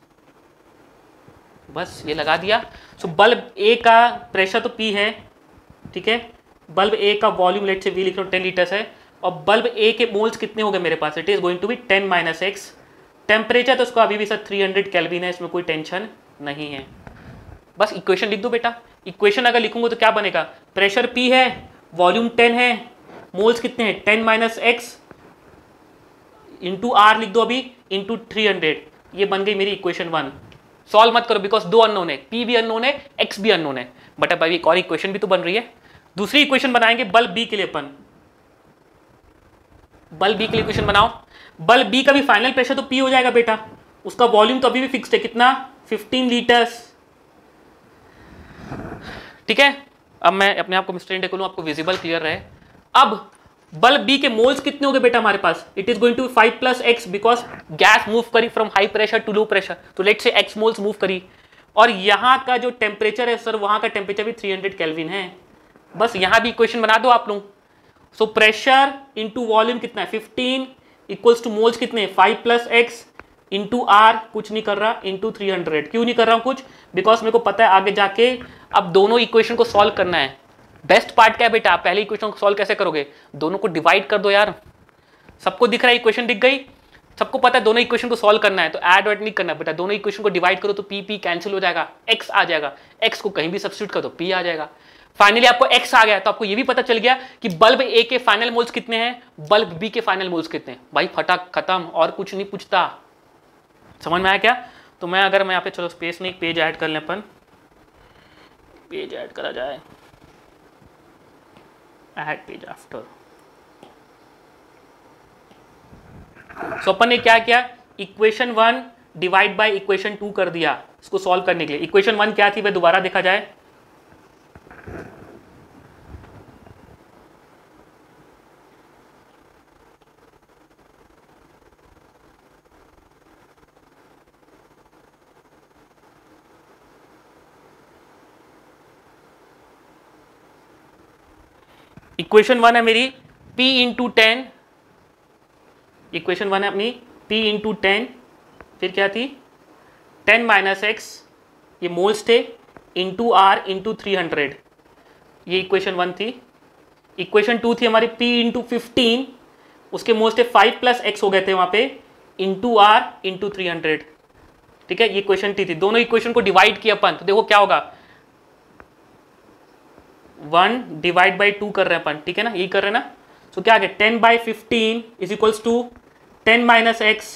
Speaker 1: बस ये लगा दिया। सो बल्ब ए का प्रेशर तो P है, ठीक है, बल्ब ए का वॉल्यूम लेट से V लिख रहा हूं 10 लीटर्स है, और बल्ब ए के मोल्स कितने हो गए मेरे पास, it is going to be 10 minus x। Temperature तो उसका अभी भी सर 300 केल्विन है, इसमें कोई टेंशन नहीं है। बस इक्वेशन लिख दो बेटा, इक्वेशन अगर लिखूंगा तो क्या बनेगा, प्रेशर P है, वॉल्यूम 10 है, मोल्स कितने हैं 10 माइनस x इंटू आर लिख दो अभी, इंटू 300, ये बन गई मेरी इक्वेशन 1। सॉल्व मत करो बिकॉज दो अननोन है, P भी अननोन है, x भी अननोन है, बट अब अभी एक और इक्वेशन भी तो बन रही है। दूसरी इक्वेशन बनाएंगे बल्ब बी के लिए अपन, बल्ब बी के लिए इक्वेशन बनाओ। बल्ब बी का भी फाइनल प्रेशर तो P हो जाएगा बेटा, उसका वॉल्यूम तो अभी भी फिक्स्ड है, कितना 15 लीटर्स, ठीक है। अब मैं अपने आप को मिस्टर इंडिया खोलूं, आपको विजिबल क्लियर रहे। अब बल्ब बी के मोल्स कितने हो गए बेटा हमारे पास, it is going to 5 plus x because gas move करी from high pressure to low pressure, तो let say x moles move करी। और यहाँ का जो टेम्परेचर है सर, वहां का टेम्परेचर भी 300 केल्विन है, बस यहां भी इक्वेशन बना दो आप लोग। सो प्रेशर इंटू वॉल्यूम कितना है 15 इक्वल्स टू मोल्स कितने 5 प्लस एक्स इंटू आर, कुछ नहीं कर रहा, इंटू 300। क्यों नहीं कर रहा हूं कुछ? बिकॉज मेरे को पता है आगे जाके अब दोनों इक्वेशन को सॉल्व करना है। बेस्ट पार्ट क्या है बेटा, पहले इक्वेशन को सॉल्व कैसे करोगे, दोनों को डिवाइड कर दो यार। सबको दिख रहा है, इक्वेशन दिख गई, सबको पता है दोनों इक्वेशन को सॉल्व करना है, तो ऐड वैड नहीं करना बेटा, दोनों इक्वेशन को डिवाइड करो तो पी पी कैंसिल हो जाएगा, एक्स आ जाएगा, एक्स को कहीं भी सब्स्टिट्यूट कर दो पी आ जाएगा। फाइनली आपको एक्स आ गया, तो आपको ये भी पता चल गया कि बल्ब ए के फाइनल मोल्स कितने हैं, बल्ब बी के फाइनल मोल्स कितने हैं। भाई फटा खत्म, और कुछ नहीं पूछता। समझ में आया क्या? तो मैं अगर मैं यहाँ पे चलो स्पेस में एक पेज ऐड कर लें, अपन पेज ऐड करा जाए, ऐड पेज आफ्टर। सो अपन ने क्या किया, इक्वेशन 1 डिवाइड बाय इक्वेशन 2 कर दिया इसको सॉल्व करने के लिए। इक्वेशन 1 क्या थी वह दोबारा देखा जाए, इक्वेशन 1 है मेरी P इंटू 10, इक्वेशन 1 है अपनी P इंटू 10, फिर क्या थी 10 माइनस एक्स, ये मोल्स थे, इंटू आर इंटू 300, ये इक्वेशन 1 थी। इक्वेशन 2 थी हमारी P इंटू 15, उसके मोल्स थे 5 प्लस एक्स हो गए थे वहाँ पे, इंटू आर इंटू 300। ठीक है, ये इक्वेशन थी। दोनों इक्वेशन को डिवाइड किया अपन, तो देखो क्या होगा, 1 डिवाइड बाई 2 कर रहे हैं अपन, ठीक है ना, यही कर रहे हैं ना। सो क्या आ गया 10 by 15 is equals to 10 minus x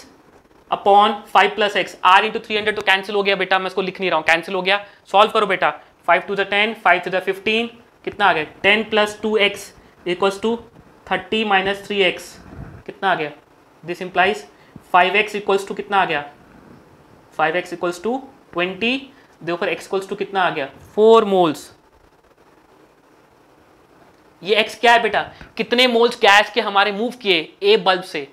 Speaker 1: upon 5 plus x, R into 300 तो कैंसिल हो गया बेटा, मैं इसको लिख नहीं रहा हूँ, कैंसिल हो गया। सॉल्व करो बेटा, 5 टू द 10, 5 टू द 15, कितना आ गया 10 plus 2x equals to 30 minus 3x, कितना आ गया, this implies 5x equals to कितना आ गया, 5x इक्वल्स टू 20, देखो x इक्वल्स टू कितना आ गया 4 मोल्स। ये x क्या है बेटा, कितने मोल्स गैस के हमारे मूव किए ए बल्ब से।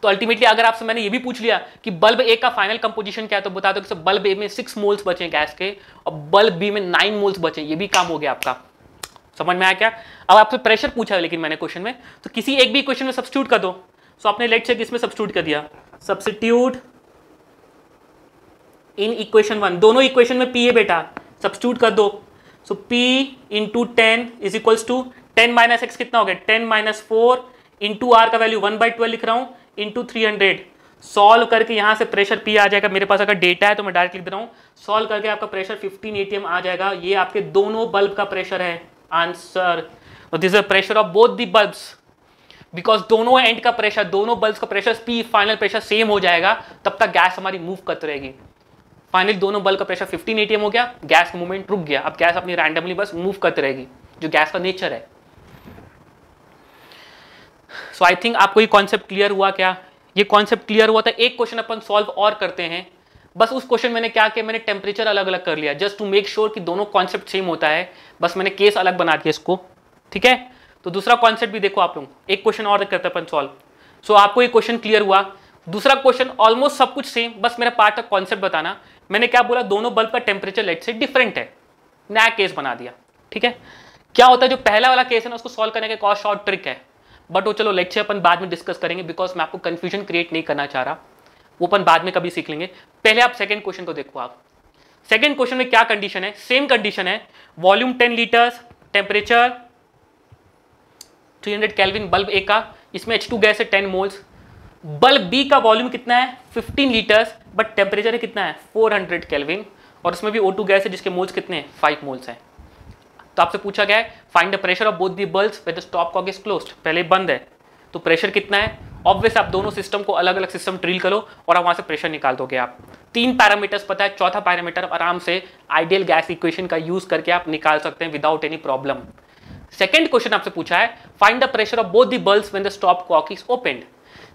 Speaker 1: तो अल्टीमेटली अगर आपसे मैंने ये भी पूछ लिया कि बल्ब ए का फाइनल कंपोजिशन क्या है, तो बता दो कि बल्ब ए में 6 मोल्स बचे गैस के और बल्ब बी में 9 मोल्स बचे, ये भी काम हो गया आपका। समझ में आया क्या? अब आपसे प्रेशर पूछा है लेकिन मैंने क्वेश्चन में, तो किसी एक भी इक्वेशन में सब्स्टिट्यूट कर दो। सो आपने लेट से किसमें सब्स्टिट्यूट कर दिया, सब्स्टिट्यूट इन इक्वेशन 1, दोनों इक्वेशन में p है बेटा, सब्स्टिट्यूट कर दो। So p into 10 is equals to 10 minus x कितना हो गया 10 माइनस 4 इंटू आर का वैल्यू 1/12 लिख रहा हूँ इंटू 300। सॉल्व करके यहाँ से प्रेशर P आ जाएगा, मेरे पास अगर डेटा है तो मैं डायरेक्ट लिख दे रहा हूँ। सॉल्व करके आपका प्रेशर 15 atm आ जाएगा, ये आपके दोनों बल्ब का प्रेशर है answer. This is pressure of both the bulbs, because दोनों एंड का प्रेशर, दोनों बल्ब्स का pressure P final pressure same हो जाएगा, तब तक गैस हमारी मूव करती रहेगी। फाइनली दोनों बल्ब का प्रेशर 15 atm हो गया, गैस का मूवमेंट रुक गया, अब गैस अपनी रैंडमली बस मूव करती रहेगी, जो गैस का नेचर है। सो आई थिंक आपको ये कॉन्सेप्ट क्लियर हुआ क्या? ये कॉन्सेप्ट क्लियर हुआ था। एक क्वेश्चन अपन सॉल्व और करते हैं, बस उस क्वेश्चन मैंने क्या किया, मैंने टेम्परेचर अलग अलग कर लिया जस्ट टू मेक श्योर कि दोनों कॉन्सेप्ट सेम होता है, बस मैंने केस अलग बना दिया इसको। ठीक है, तो दूसरा कॉन्सेप्ट भी देखो आप लोग, एक क्वेश्चन और करते हैं अपन सॉल्व। सो आपको ये क्वेश्चन क्लियर हुआ। दूसरा क्वेश्चन ऑलमोस्ट सब कुछ सेम, बस मेरा पार्ट का कॉन्सेप्ट बताना। मैंने क्या बोला, दोनों बल्ब का टेम्परेचर लेट से डिफरेंट है, नया केस बना दिया। ठीक है, क्या होता है जो पहला वाला केस है ना, उसको सॉल्व करने का एक और शॉर्ट ट्रिक है, बट वो चलो लेक्चर अपन बाद में डिस्कस करेंगे, बिकॉज मैं आपको कंफ्यूजन क्रिएट नहीं करना चाह रहा, वो अपन बाद में कभी सीख लेंगे। पहले आप सेकंड क्वेश्चन को देखो। आप सेकंड क्वेश्चन में क्या कंडीशन है, सेम कंडीशन है, volume 10 litres, temperature 300 kelvin bulb A का, इसमें H2 गैस है 10 मोल्स। बल्ब बी का वॉल्यूम कितना है 15 लीटर्स, बट टेम्परेचर कितना है 400 केल्विन, और उसमें भी O2 गैस है जिसके मोल्स कितने हैं 5 मोल्स हैं। तो आपसे पूछा गया है find the pressure of both the bulbs when the stop cock is closed, पहले बंद है तो प्रेशर कितना है। ऑब्वियस आप दोनों सिस्टम को अलग अलग सिस्टम ड्रिल करो और आप वहां से प्रेशर निकाल दोगे। आप 3 पैरामीटर्स पता है, चौथा पैरामीटर आराम से आइडियल गैस इक्वेशन का यूज करके आप निकाल सकते हैं without any problem. Second question आपसे पूछा है find the pressure of both the bulbs when the stop cock is opened.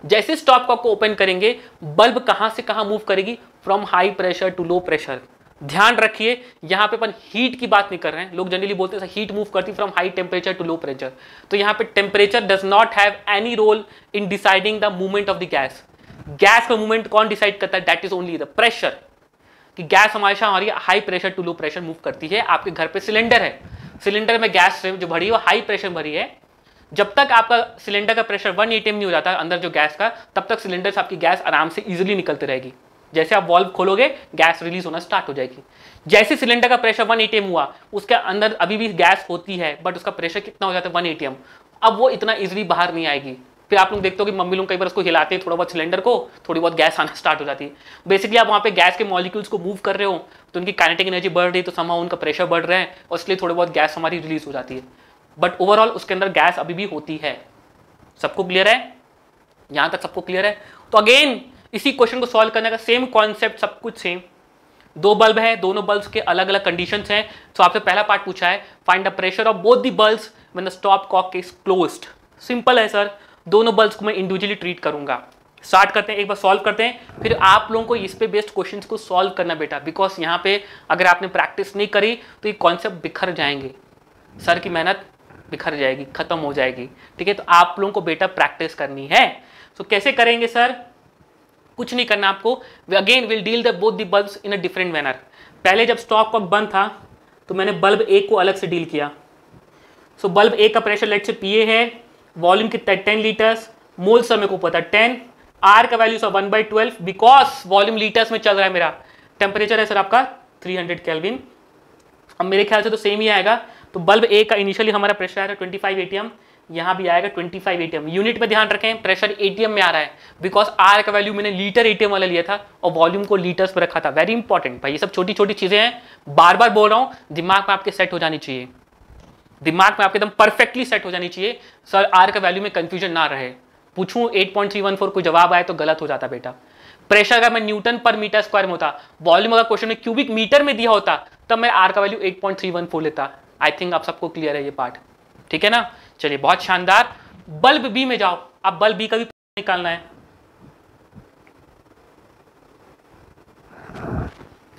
Speaker 1: जैसे स्टॉप कॉक को ओपन करेंगे बल्ब कहां से कहां मूव करेगी, from high pressure to low pressure. ध्यान रखिए यहां पे अपन हीट की बात नहीं कर रहे हैं, लोग जनरली बोलते हैं हीट मूव करती from high temperature to low pressure, तो यहां पे temperature does not have any role in deciding the movement of the gas. Gas का मूवमेंट कौन डिसाइड करता है, that is only the pressure, कि गैस हमेशा हमारी high pressure to low pressure move करती है। आपके घर पे सिलेंडर है सिलेंडर में गैस जो भरी है वो हाई प्रेशर भरी है। जब तक आपका सिलेंडर का प्रेशर 1 atm नहीं हो जाता अंदर जो गैस का, तब तक सिलेंडर से आपकी गैस आराम से इजीली निकलती रहेगी। जैसे आप वॉल्व खोलोगे गैस रिलीज होना स्टार्ट हो जाएगी। जैसे सिलेंडर का प्रेशर 1 atm हुआ, उसके अंदर अभी भी गैस होती है बट उसका प्रेशर कितना हो जाता है 1 atm। अब वो इतना इजीली बाहर नहीं आएगी। फिर आप लोग देखते हो कि मम्मी लोग कई बार उसको हिलाते हैं थोड़ा बहुत सिलेंडर को, थोड़ी बहुत गैस आना स्टार्ट हो जाती है। बेसिकली आप वहाँ पे गैस के मॉलिक्यूल्स को मूव कर रहे हो तो उनकी काइनेटिक एनर्जी बढ़ रही है, तो समहाउ उनका प्रेशर बढ़ रहा है और इसलिए थोड़ी बहुत गैस हमारी रिलीज हो जाती है। बट ओवरऑल उसके अंदर गैस अभी भी होती है। सबको क्लियर है? यहाँ तक सबको क्लियर है? तो अगेन इसी क्वेश्चन को सॉल्व करने का सेम कॉन्सेप्ट, सब कुछ सेम। दो बल्ब है, दोनों बल्ब्स के अलग अलग कंडीशंस हैं। तो आपसे पहला पार्ट पूछा है find the pressure of both the bulbs when the stop cock is closed. Simple है सर, दोनों बल्ब्स को मैं इंडिविजुअली ट्रीट करूंगा। स्टार्ट करते हैं, एक बार सॉल्व करते हैं, फिर आप लोगों को इस पे बेस्ड क्वेश्चंस को सॉल्व करना बेटा, बिकॉज यहाँ पे अगर आपने प्रैक्टिस नहीं करी तो ये कॉन्सेप्ट बिखर जाएंगे, सर की मेहनत बिखर जाएगी, खत्म हो जाएगी। ठीक है, तो आप लोगों को बेटा प्रैक्टिस करनी है। तो कैसे करेंगे सर? कुछ नहीं करना आपको। Again will deal the both the bulbs in a different manner. पहले जब स्टॉप कॉक बंद था तो मैंने बल्ब ए को अलग से डील किया। सो बल्ब ए का प्रेशर लेट से पीए है, वॉल्यूम कितना है 10 लीटर्स, मोल सर मेरे को पता है 10, आर का value sir 1/12 because volume litres में चल रहा है मेरा। टेम्परेचर है सर आपका 300 केल्विन। अब मेरे ख्याल से तो सेम ही आएगा। तो बल्ब ए का इनिशियली हमारा प्रेशर आया था 25 atm, यहाँ भी आएगा 25 atm। यूनिट में ध्यान रखें, प्रेशर atm में आ रहा है बिकॉज आर का वैल्यू मैंने लीटर atm वाला लिया था और वॉल्यूम को लीटर्स पर रखा था। वेरी इंपॉर्टेंट भाई, ये सब छोटी छोटी चीजें हैं, बार बार बोल रहा हूँ, दिमाग में आपके सेट हो जानी चाहिए, दिमाग में आपके एकदम परफेक्टली सेट हो जानी चाहिए। सर आर का वैल्यू में कंफ्यूजन ना रहे, पूछूं 8.314 कोई जवाब आए तो गलत हो जाता बेटा। प्रेशर अगर मैं न्यूटन पर मीटर स्क्वायर में होता, वॉल्यूम अगर क्वेश्चन में क्यूबिक मीटर में दिया होता, तब मैं आर का वैल्यू 8.314 लेता। आई थिंक आप सबको क्लियर है ये पार्ट, ठीक है ना? चलिए बहुत शानदार। बल्ब बी में जाओ, अब बल्ब बी का भी निकालना है।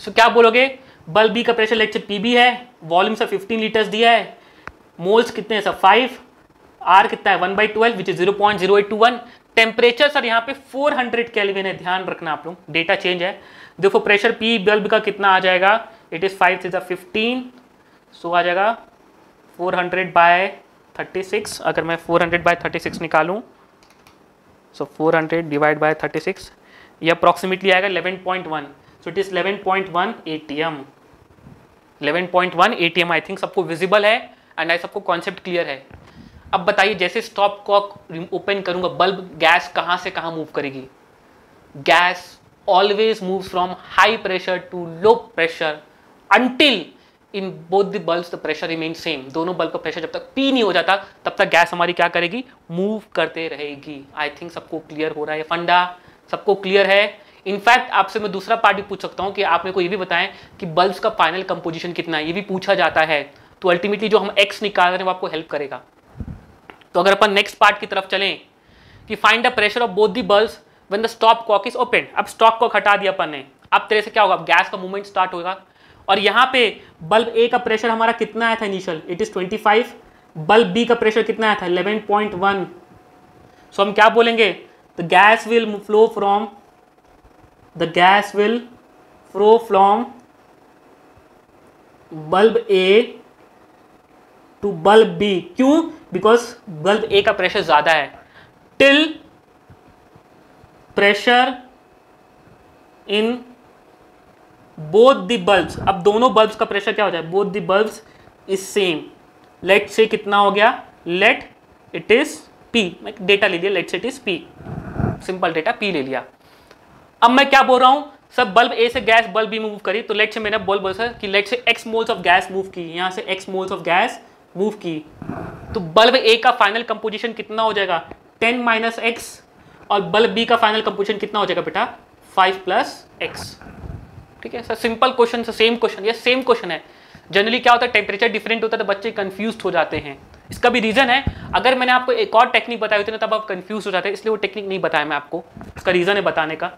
Speaker 1: सो क्या बोलोगे? बल्ब बी का प्रेशर लेट से पीबी है, वॉल्यूम से 15 लीटर्स दिया है, मोल्स कितने हैं सर 5, आर कितना है 1/12 विच इज 0.0821। टेम्परेचर सर यहाँ पे 400 केल्विन है, ध्यान रखना आप लोग, डेटा चेंज है। देखो प्रेशर पी बल्ब का कितना आ जाएगा, इट इज 5 से 15, सो आ जाएगा 400/36। अगर मैं 400/36 निकालूं, सो 400 डिवाइड बाय 36, ये अप्रॉक्सीमेटली आएगा 11.1। So it is 11.1 atm। 11.1 atm I think सबको विजिबल है एंड आई सबको कॉन्सेप्ट क्लियर है। अब बताइए, जैसे स्टॉप कॉक ओपन करूंगा, बल्ब गैस कहां से कहां मूव करेगी? Gas always moves from high pressure to low pressure until in both the bulbs the pressure remain same. दोनों बल्ब का प्रेशर जब तक पी नहीं हो जाता तब तक गैस हमारी क्या करेगी? मूव करते रहेगी। आई थिंक सबको क्लियर हो रहा है, फंडा सबको क्लियर है। इनफैक्ट आपसे मैं दूसरा पार्ट भी पूछ सकता हूं कि आप मेरे को ये भी बताएं कि बल्ब्स का फाइनल कंपोजिशन कितना है, ये भी पूछा जाता है। तो अल्टीमेटली जो हम एक्स निकाल रहे हैं वो आपको हेल्प करेगा। तो अगर अपन नेक्स्ट पार्ट की तरफ चलें कि find the pressure of both the bulbs when the stop cock is open. अब स्टॉप कॉक हटा दिया अपन ने, अब तेरे से क्या होगा? अब गैस का मूवमेंट स्टार्ट होगा और यहाँ पे बल्ब ए का प्रेशर हमारा कितना आया था initial, it is 25। Bulb B का प्रेशर कितना आया था 11.1। सो हम क्या बोलेंगे? The gas will flow from bulb A to bulb B. क्यों? बिकॉज बल्ब ए का प्रेशर ज्यादा है। Till pressure in both the bulbs, अब दोनों बल्ब्स का प्रेशर क्या हो जाए? Both the bulbs is same. Let say कितना हो गया? Let it is P. मैं डेटा ले लिया, लेट से it is P, simple data P ले लिया। अब मैं क्या बोल रहा हूं? सब बल्ब ए से गैस बल्ब बी मूव करी, तो लेट से मैंने बोल सर कि लेट से x moles of gas move की, यहां से x moles of gas move की, तो बल्ब ए का फाइनल कंपोजिशन कितना हो जाएगा? 10 - x। और बल्ब बी का फाइनल कंपोजिशन कितना हो जाएगा बेटा? 5 + x। ठीक है सर, सिंपल क्वेश्चन से सेम क्वेश्चन, ये सेम क्वेश्चन है। जनरली क्या होता है, टेम्परेचर डिफरेंट होता है तो बच्चे कंफ्यूज हो जाते हैं। इसका भी रीजन है, अगर मैंने आपको एक और टेक्निक बताई होती ना तब आप कंफ्यूज हो जाते हैं, इसलिए वो टेक्निक नहीं बताया मैं आपको। इसका रीजन है बताने का।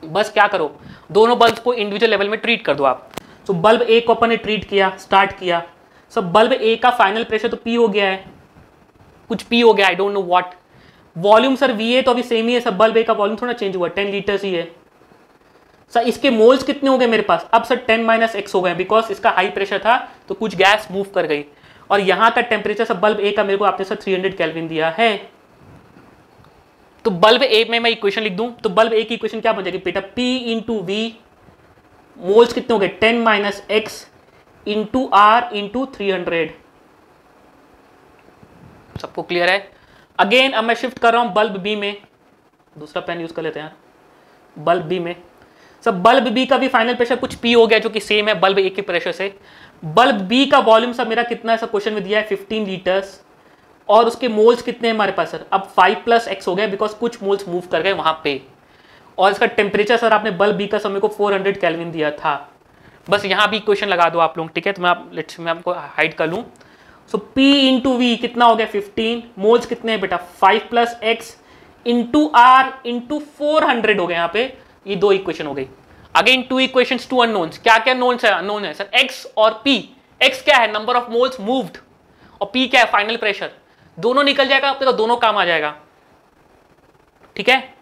Speaker 1: बस क्या करो, दोनों बल्ब को इंडिविजुअल लेवल में ट्रीट कर दो आप। तो बल्ब ए को अपन ने ट्रीट किया, स्टार्ट किया, सब बल्ब ए का फाइनल प्रेशर तो पी हो गया है, कुछ पी हो गया, I don't know what. Volume sir V A तो अभी सेम ही है, सब बल्ब ए का वॉल्यूम थोड़ा चेंज हुआ, 10 लीटर्स ही है। सर इसके मोल्स कितने हो गए मेरे पास? अब सर 10 माइनस एक्स हो गए, बिकॉज इसका हाई प्रेशर था तो कुछ गैस मूव कर गई। और यहां का टेम्परेचर सर बल्ब ए का मेरे को आपने सर 300 केल्विन दिया है। तो बल्ब ए में मैं इक्वेशन लिख दूं तो बल्ब ए की इक्वेशन क्या बन जाएगी बेटा? P इंटू वी, मोल्स कितने हो गए? 10 minus x into R into 300। सबको क्लियर है? अगेन अब मैं शिफ्ट कर रहा हूं बल्ब बी में, दूसरा पेन यूज कर लेते हैं बल्ब बी में। सब बल्ब बी का भी फाइनल प्रेशर कुछ पी हो गया जो कि सेम है बल्ब ए के प्रेशर से। बल्ब बी का वॉल्यूम सब मेरा कितना है? सब क्वेश्चन में दिया है 15 लीटर्स। और उसके मोल्स कितने हैं हमारे पास सर? अब 5 प्लस एक्स हो गया बिकॉज कुछ मोल्स मूव कर गए वहां पे। और इसका टेम्परेचर सर आपने बल्ब बी का समय को 400 केल्विन दिया था। बस यहां भी इक्वेशन लगा दो आप लोग, ठीक है? तो मैं आपको हाइड कर लूं। सो P इंटू वी कितना हो गया? 15। मोल्स कितने हैं बेटा? 5 plus x into R into 400 हो गए। यहाँ पे ये दो इक्वेशन हो गई। Again two equations, two unknowns. क्या क्या नोन्स है? अननोन है सर x और p। x क्या है? नंबर ऑफ मोल्स मूव्ड, और p क्या है? Final pressure. दोनों निकल जाएगा आपके तो दोनों काम आ जाएगा, ठीक है?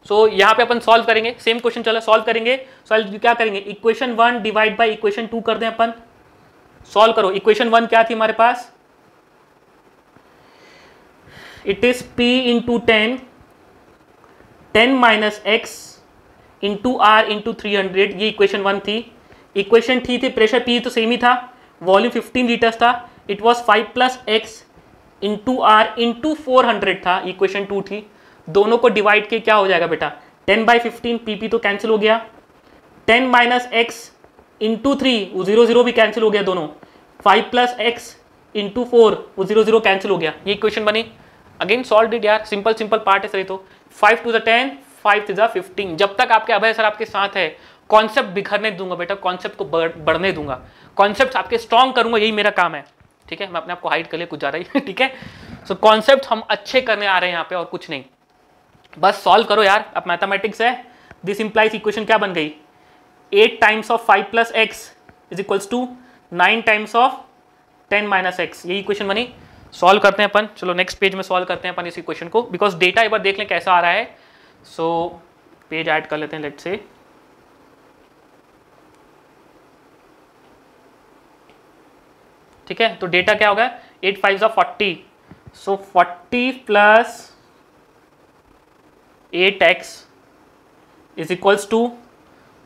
Speaker 1: सो यहां पे अपन सॉल्व करेंगे, सेम क्वेश्चन चलो सॉल्व करेंगे। सॉल्व क्या करेंगे? इक्वेशन 1 डिवाइड बाय इक्वेशन 2 कर दें अपन। सॉल्व करो। इक्वेशन 1 क्या थी हमारे पास? It is p into 10 minus x into R into 300। ये इक्वेशन 1 थी। इक्वेशन 3 थी प्रेशर P तो सेम ही था, वॉल्यूम 15 लीटर्स था। It was 5 plus x into R into 400 था। इक्वेशन 2 थी। दोनों को डिवाइड के क्या हो जाएगा बेटा? 10 बाई 15, पी तो कैंसिल हो गया। 10 माइनस एक्स इंटू 3, वो 0 0 भी कैंसिल हो गया दोनों। 5 प्लस एक्स इंटू 4, वो 0 0 कैंसिल हो गया। ये इक्वेशन बनी। अगेन सॉल्व इट यार, सिंपल सिंपल पार्ट है सर। तो 5 टू द 10, 5 टू द 15। जब तक आपके अभय सर आपके साथ है, कॉन्सेप्ट बिखरने दूंगा बेटा, कॉन्सेप्ट को बढ़ने दूंगा, कॉन्सेप्ट आपके स्ट्रॉन्ग करूंगा, यही मेरा काम है, ठीक है? मैं अपने आप को हाइड कर लिया कुछ जा रही है, ठीक है? सो कॉन्सेप्ट हम अच्छे करने आ रहे हैं यहाँ पे, और कुछ नहीं। बस सॉल्व करो यार, अब मैथमेटिक्स है। दिस इंप्लाइज इक्वेशन क्या बन गई? 8 times of 5 plus x is equals to 9 times of 10 minus x. यही इक्वेशन बनी। सॉल्व करते हैं अपन। चलो नेक्स्ट पेज में सॉल्व करते हैं अपन इस इक्वेशन को, बिकॉज डेटा एक बार देख लें कैसा आ रहा है। सो पेज ऐड कर लेते हैं, लेट्स से। ठीक है, तो डेटा क्या होगा? 8 5 40। So 40 plus 8x is equals to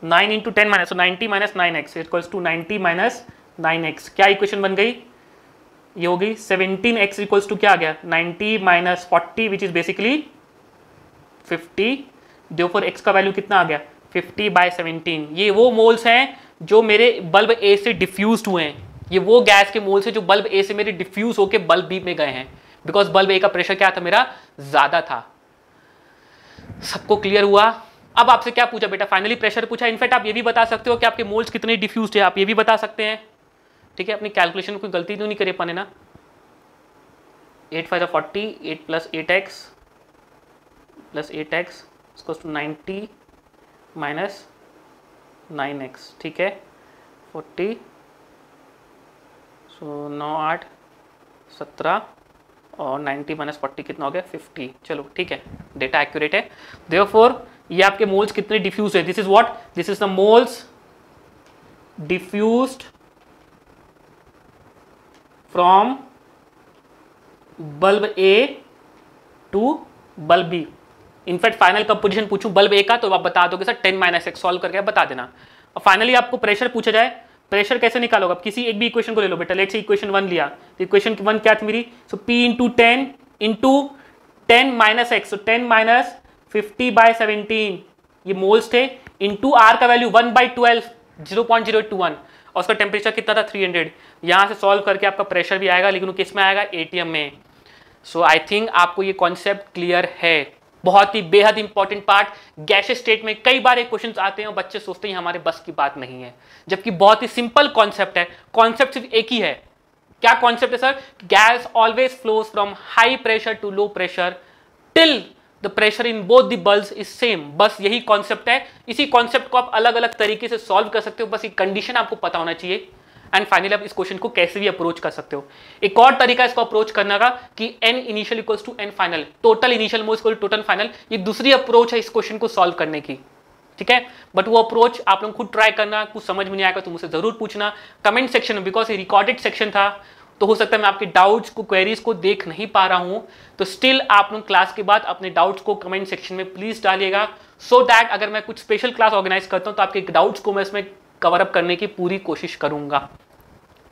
Speaker 1: 9 into 10 minus, so 90 minus 9x equals to 90 minus 9x। क्या इक्वेशन बन गई? ये हो गई 17x इक्वल्स टू क्या आ गया? 90 minus 40 which is basically 50। Therefore x का वैल्यू कितना आ गया? 50 बाय 17। ये वो मोल्स हैं जो मेरे बल्ब ए से डिफ्यूज हुए हैं। ये वो गैस के मोल्स हैं जो बल्ब ए से मेरे डिफ्यूज होकर बल्ब बी में गए हैं, बिकॉज बल्ब ए का प्रेशर क्या था? मेरा ज्यादा था। सबको क्लियर हुआ? अब आपसे क्या पूछा बेटा? फाइनली प्रेशर पूछा। इनफैक्ट आप ये भी बता सकते हो कि आपके मोल्स कितने डिफ्यूज है, आप ये भी बता सकते हैं, ठीक है? अपनी कैलकुलेशन में कोई गलती तो नहीं करे पाने ना। 8 5 40, 8 प्लस 8x प्लस 8x इसको 90 माइनस 9x, ठीक है? 40, सो 9 8 17 और 90 माइनस 40 कितना हो गया? 50। चलो ठीक है, डेटा एक्यूरेट है। देयरफॉर ये आपके मोल्स कितने डिफ्यूज है? This is what? This is the moles diffused from bulb A to bulb B. In fact final composition पूछूं बल्ब ए का तो आप बता दोगे सर 10 माइनस एक्स, सॉल्व करके बता देना। और फाइनली आपको प्रेशर पूछा जाए, प्रेशर कैसे निकालोगे? किसी एक भी इक्वेशन को ले लो बेटा। लेट्स से इक्वेशन 1 लिया, तो इक्वेशन 1 क्या थी मेरी? So p into 10 into 10 minus x, so 10 minus 50 by 17 ये मोल्स थे, इंटू आर का वैल्यू 1 बाई 12 0.081, और उसका टेम्परेचर कितना था? 300। यहां से सॉल्व करके आपका प्रेशर भी आएगा, लेकिन वो किस में आएगा? एटीएम में। सो आई थिंक आपको ये कॉन्सेप्ट क्लियर है। बहुत ही बेहद इंपॉर्टेंट पार्ट। गैसियस स्टेट में कई बार एक क्वेश्चन आते हैं और बच्चे सोचते हैं हमारे बस की बात नहीं है, जबकि बहुत ही सिंपल कॉन्सेप्ट है। कॉन्सेप्ट सिर्फ एक ही है। क्या कॉन्सेप्ट है sir? Gas always flows from high pressure to low pressure till the pressure in both the bulbs is same. बस यही कॉन्सेप्ट है। इसी कॉन्सेप्ट को आप अलग अलग तरीके से सॉल्व कर सकते हो, बस एक कंडीशन आपको पता होना चाहिए। एंड फाइनली आप इस क्वेश्चन को कैसे भी अप्रोच कर सकते हो। एक और तरीका इसको अप्रोच करने का कि n initial equals to n final, total initial moles equal to total final. ये दूसरी अप्रोच है इस क्वेश्चन को सॉल्व करने की। ठीक है। बट वो अप्रोच आप लोग खुद ट्राई करना, कुछ समझ में नहीं आएगा तो मुझसे जरूर पूछना कमेंट सेक्शन में, बिकॉज ये रिकॉर्डेड सेक्शन था तो हो सकता है मैं आपके डाउट्स को, क्वेरीज को देख नहीं पा रहा हूं, तो स्टिल आप लोग क्लास के बाद अपने डाउट्स को कमेंट सेक्शन में प्लीज डालिएगा, सो दैट अगर मैं कुछ स्पेशल क्लास ऑर्गेनाइज करता हूं तो आपके डाउट्स को मैं इसमें कवर अप करने की पूरी कोशिश करूंगा,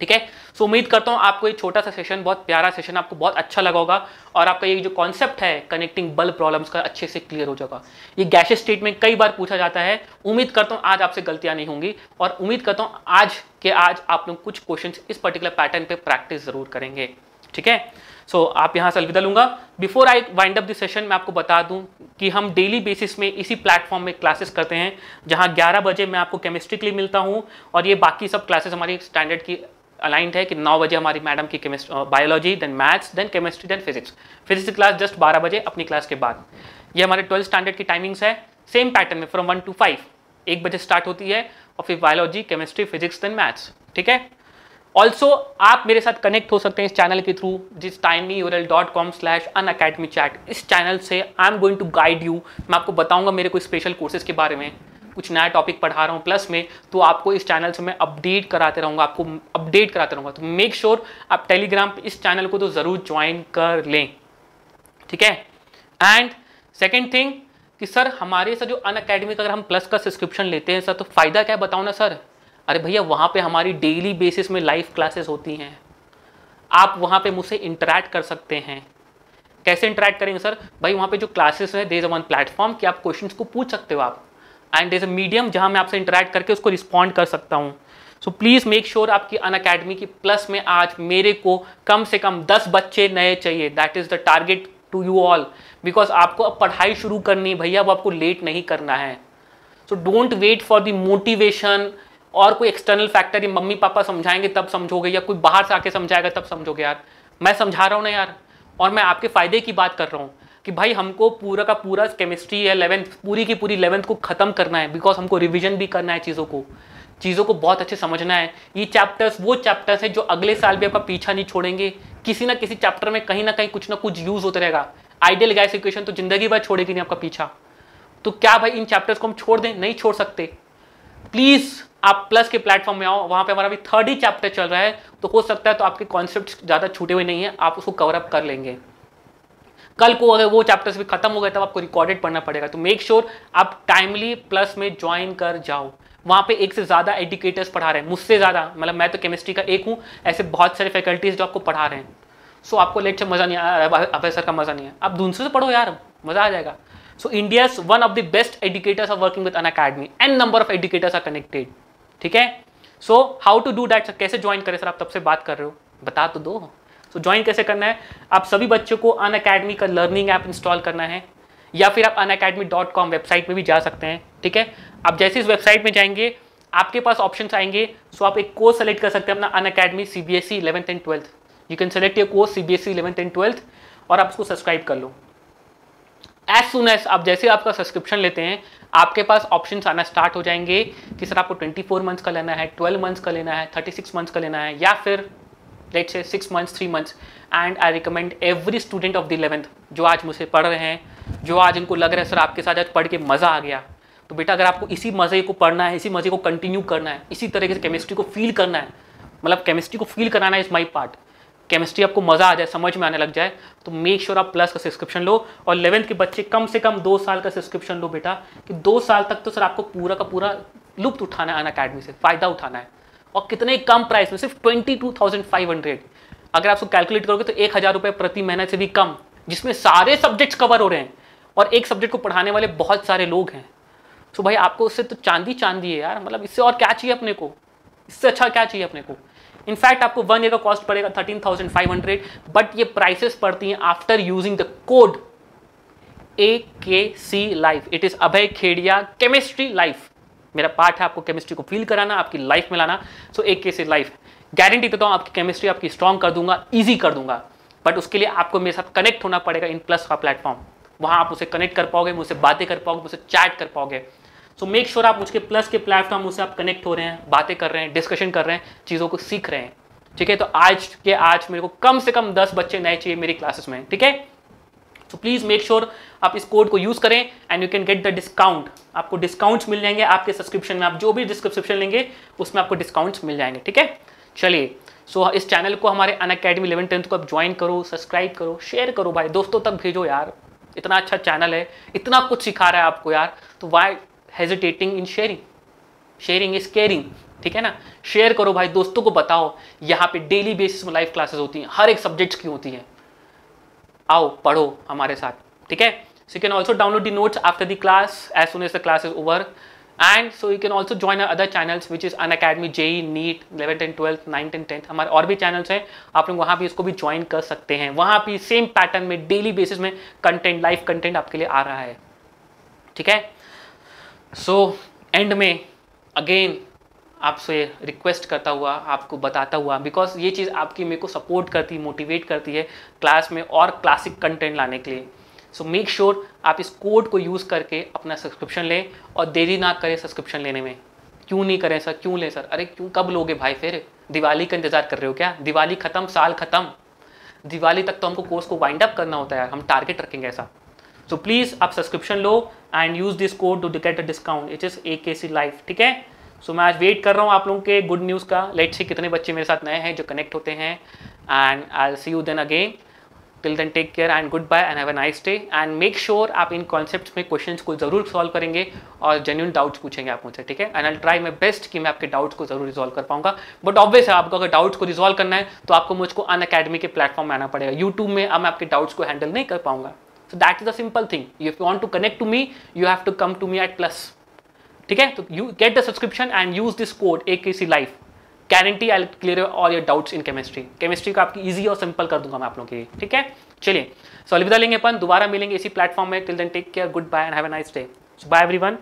Speaker 1: ठीक है। सो उम्मीद करता हूं आपको ये छोटा सा सेशन, बहुत प्यारा सेशन, आपको बहुत अच्छा लगा होगा और आपका ये जो कॉन्सेप्ट है कनेक्टिंग बल्ब प्रॉब्लम्स का अच्छे से क्लियर हो जाएगा। ये गैसियस स्टेट में कई बार पूछा जाता है, उम्मीद करता हूं आज आपसे गलतियां नहीं होंगी और उम्मीद करता हूं आज आप लोग कुछ क्वेश्चंस इस पर्टिकुलर पैटर्न पे प्रैक्टिस जरूर करेंगे, ठीक है। सो आप यहाँ से अलविदा लूंगा। Before I wind up this session मैं आपको बता दूं कि हम डेली बेसिस में इसी प्लेटफॉर्म में क्लासेस करते हैं, जहाँ 11 बजे मैं आपको केमिस्ट्री के लिए मिलता हूँ और ये बाकी सब क्लासेस हमारी स्टैंडर्ड की अलाइंड है कि 9 बजे हमारी मैडम की biology, then maths, then chemistry, then physics की क्लास जस्ट 12 बजे अपनी क्लास के बाद। ये हमारे 12 स्टैंडर्ड की टाइमिंग्स है, सेम पैटर्न में फ्रॉम 1 to 5, 1 बजे स्टार्ट होती है और फिर biology, chemistry, physics, then maths, ठीक है। ऑल्सो आप मेरे साथ कनेक्ट हो सकते हैं इस चैनल के थ्रू, जिस tinyurl.com/unacademychat, इस चैनल से I am going to guide you. मैं आपको बताऊंगा मेरे कोई स्पेशल कोर्सेज के बारे में, कुछ नया टॉपिक पढ़ा रहा हूँ प्लस में, तो आपको इस चैनल से मैं अपडेट कराते रहूँगा, आपको अपडेट कराते रहूँगा। तो मेक श्योर आप टेलीग्राम पे इस चैनल को तो ज़रूर ज्वाइन कर लें, ठीक है। एंड सेकेंड थिंग कि सर हमारे साथ जो अनअकैडमी का अगर हम प्लस का सब्सक्रिप्शन लेते हैं सर, तो फ़ायदा क्या है बताओ ना सर। अरे भैया वहाँ पे हमारी डेली बेसिस में लाइव क्लासेस होती हैं, आप वहाँ पे मुझसे इंटरैक्ट कर सकते हैं। कैसे इंटरैक्ट करेंगे सर? भाई वहाँ पे जो क्लासेस है, देयर इज वन प्लेटफॉर्म कि आप क्वेश्चंस को पूछ सकते हो आप, and there is a medium जहाँ मैं आपसे इंटरैक्ट करके उसको रिस्पॉन्ड कर सकता हूँ। सो प्लीज़ मेक श्योर आपकी अनअकैडमी की प्लस में आज मेरे को कम से कम 10 बच्चे नए चाहिए, that is the target to you all, because आपको अब पढ़ाई शुरू करनी है भैया, अब आपको लेट नहीं करना है। So don't wait for the motivation और कोई एक्सटर्नल फैक्टर, ये मम्मी पापा समझाएंगे तब समझोगे या कोई बाहर से आके समझाएगा तब समझोगे। यार मैं समझा रहा हूँ ना यार, और मैं आपके फ़ायदे की बात कर रहा हूँ कि भाई हमको पूरा का पूरा केमिस्ट्री या 11th पूरी की पूरी 11th को ख़त्म करना है, बिकॉज हमको रिविजन भी करना है, चीज़ों को बहुत अच्छे समझना है। ये चैप्टर्स वो चैप्टर्स हैं जो अगले साल भी आपका पीछा नहीं छोड़ेंगे, किसी ना किसी चैप्टर में कहीं ना कहीं कुछ ना कुछ यूज़ होता रहेगा। आइडियल गैस इक्वेशन तो जिंदगी भर छोड़ेगी नहीं आपका पीछा, तो क्या भाई इन चैप्टर्स को हम छोड़ दें? नहीं छोड़ सकते। प्लीज़ आप प्लस के प्लेटफॉर्म में आओ, वहाँ पे हमारा अभी 3rd ही चैप्टर चल रहा है, तो हो सकता है तो आपके कॉन्सेप्ट ज़्यादा छूटे हुए नहीं है, आप उसको कवर अप कर लेंगे। कल को अगर वो चैप्टर्स भी खत्म हो गए तब आपको रिकॉर्डेड पढ़ना पड़ेगा, तो मेक श्योर आप टाइमली प्लस में ज्वाइन कर जाओ। वहाँ पे 1 से ज़्यादा एजुकेटर्स पढ़ा रहे हैं, मुझसे ज़्यादा, मतलब मैं तो केमिस्ट्री का एक हूँ, ऐसे बहुत सारे फैकल्टीज जो आपको पढ़ा रहे हैं। सो आपको लेक्चर मज़ा नहीं आया, अभय सर का मज़ा नहीं है, आप दूसरे से पढ़ो यार, मज़ा आ जाएगा। So India's one of the best educators are working with Unacademy, and number of educators are connected, ठीक है। So how to do that sir, कैसे ज्वाइन करें सर, आप तब से बात कर रहे हो, बता तो दो। सो ज्वाइन कैसे करना है? आप सभी बच्चों को अनअकैडमी का लर्निंग ऐप इंस्टॉल करना है, या फिर आप unacademy.com वेबसाइट में भी जा सकते हैं, ठीक है। आप जैसे इस वेबसाइट में जाएंगे आपके पास ऑप्शंस आएंगे, सो आप एक कोर्स सेलेक्ट कर सकते हैं अपना Unacademy CBSE 11th and 12th। You can select your course CBSE 11th and 12th और आप उसको सब्सक्राइब कर लो। एज सुन एज आप जैसे आपका सब्सक्रिप्शन लेते हैं, आपके पास ऑप्शंस आना स्टार्ट हो जाएंगे कि सर आपको 24 मंथ्स का लेना है, 12 मंथ्स का लेना है, 36 मंथ्स का लेना है, या फिर let's say 6 months, 3 months. And I recommend every student of the 11th जो आज मुझसे पढ़ रहे हैं, जो आज इनको लग रहा है सर आपके साथ आज पढ़ के मज़ा आ गया, तो बेटा अगर आपको इसी मज़े को पढ़ना है, इसी मज़े को कंटिन्यू करना है, इसी तरीके से केमिस्ट्री को फील करना है, मतलब केमिस्ट्री को फील कराना है, इज माई पार्ट। केमिस्ट्री आपको मज़ा आ जाए, समझ में आने लग जाए, तो मेक श्योर आप प्लस का सब्सक्रिप्शन लो। और 11th के बच्चे कम से कम 2 साल का सब्सक्रिप्शन लो बेटा, कि 2 साल तक तो सर आपको पूरा का पूरा लुत्फ उठाना है, अनअकैडमी से फ़ायदा उठाना है, और कितने कम प्राइस में, सिर्फ 22,500। अगर आप उसको कैलकुलेट करोगे तो 1,000 रुपये प्रति महीने से भी कम, जिसमें सारे सब्जेक्ट्स कवर हो रहे हैं और एक सब्जेक्ट को पढ़ाने वाले बहुत सारे लोग हैं। तो भाई आपको उससे तो चांदी चांदी है यार, मतलब इससे और क्या चाहिए अपने को, इससे अच्छा क्या चाहिए अपने को। इनफैक्ट आपको 1 ईयर का कॉस्ट पड़ेगा 13,500, बट ये प्राइसेस पड़ती हैं after using the code AKC life. It is Abhay Khedia chemistry life. मेरा पार्ट है आपको केमिस्ट्री को फील कराना, आपकी लाइफ में लाना। सो AKC लाइफ गारंटी देता हूँ आपकी केमिस्ट्री आपकी स्ट्रॉन्ग कर दूंगा, ईजी कर दूंगा, बट उसके लिए आपको मेरे साथ कनेक्ट होना पड़ेगा इन प्लस का प्लेटफॉर्म। वहाँ आप मुझसे कनेक्ट कर पाओगे, मुझसे बातें कर पाओगे, मुझसे चैट कर पाओगे। सो मेक श्योर आप मुझके प्लस के प्लेटफॉर्म मुझसे आप कनेक्ट हो रहे हैं, बातें कर रहे हैं, डिस्कशन कर रहे हैं, चीज़ों को सीख रहे हैं, ठीक है। तो आज मेरे को कम से कम 10 बच्चे नए चाहिए मेरी क्लासेस में, ठीक है। सो प्लीज़ मेक श्योर आप इस कोड को यूज़ करें and you can get the discount. आपको डिस्काउंट्स मिल जाएंगे आपके सब्सक्रिप्शन में, आप जो भी सब्सक्रिप्शन लेंगे उसमें आपको डिस्काउंट्स मिल जाएंगे, ठीक है। चलिए, सो इस चैनल को हमारे अनअकैडमी 11th-10th को आप ज्वाइन करो, सब्सक्राइब करो, शेयर करो भाई, दोस्तों तक भेजो यार। इतना अच्छा चैनल है, इतना कुछ सिखा रहा है आपको यार, तो why hesitating in sharing? Sharing is caring, ठीक है ना। शेयर करो भाई, दोस्तों को बताओ यहाँ पे डेली बेसिस में लाइव क्लासेस होती हैं, हर एक सब्जेक्ट्स की होती हैं। आओ पढ़ो हमारे साथ, ठीक है। So you can also download the notes after the class as soon as the class is over, and so you can also join other channels which is Unacademy, JEE, NEET, 11th and 12th, 9th and 10th, हमारे और भी channels हैं, आप लोग वहाँ भी इसको भी ज्वाइन कर सकते हैं। वहाँ भी सेम पैटर्न में डेली बेसिस में कंटेंट, लाइव कंटेंट आपके लिए आ रहा है, ठीक है। सो एंड में अगेन आपसे रिक्वेस्ट करता हुआ, आपको बताता हुआ, बिकॉज ये चीज़ आपकी मेरे को सपोर्ट करती, मोटिवेट करती है क्लास में और क्लासिक कंटेंट लाने के लिए। सो मेक श्योर आप इस कोड को यूज़ करके अपना सब्सक्रिप्शन लें और देरी ना करें सब्सक्रिप्शन लेने में। क्यों नहीं करें सर, क्यों लें सर? अरे क्यों, कब लोगे भाई? फिर दिवाली का इंतजार कर रहे हो क्या? दिवाली खत्म, साल खत्म, दिवाली तक तो हमको कोर्स को वाइंड अप करना होता है, हम टारगेट रखेंगे ऐसा। सो प्लीज़ आप सब्सक्रिप्शन लो and use this code to get a discount, it is AKC live, ठीक है। सो मैं आज वेट कर रहा हूँ आप लोगों के गुड न्यूज़ का। लेट्स सी कितने बच्चे मेरे साथ नए हैं जो कनेक्ट होते हैं, and I will see you then again. Till then take care and good bye and have a nice day, and make sure आप इन कॉन्सेप्ट्स में क्वेश्चंस को जरूर सॉल्व करेंगे और जेन्युइन डाउट्स पूछेंगे आप मुझसे, ठीक है। And I try my best कि मैं आपके डाउट्स को जरूर रिजॉल्व कर पाऊंगा। बट ऑब्वियस है, आपको अगर डाउट्स को रिजॉल्व करना है तो आपको मुझको अनअकैडमी के प्लेटफॉर्म में आना पड़ेगा। यूट्यूब में अब मैं आपके डाउट्स को हैंडल नहीं कर पाऊंगा। So that is a simple thing, if you want to connect to me you have to come to me at plus, ठीक है। तो you get the subscription and use this code AKC live, guarantee I will clear all your doubts in chemistry. Chemistry को आपकी easy और simple कर दूंगा मैं आप लोगों के लिए, ठीक है। चलिए, सो अलविदा लेंगे अपन, दोबारा मिलेंगे इसी प्लेटफॉर्म में। Till then take care, good bye and have a nice day. Bye everyone.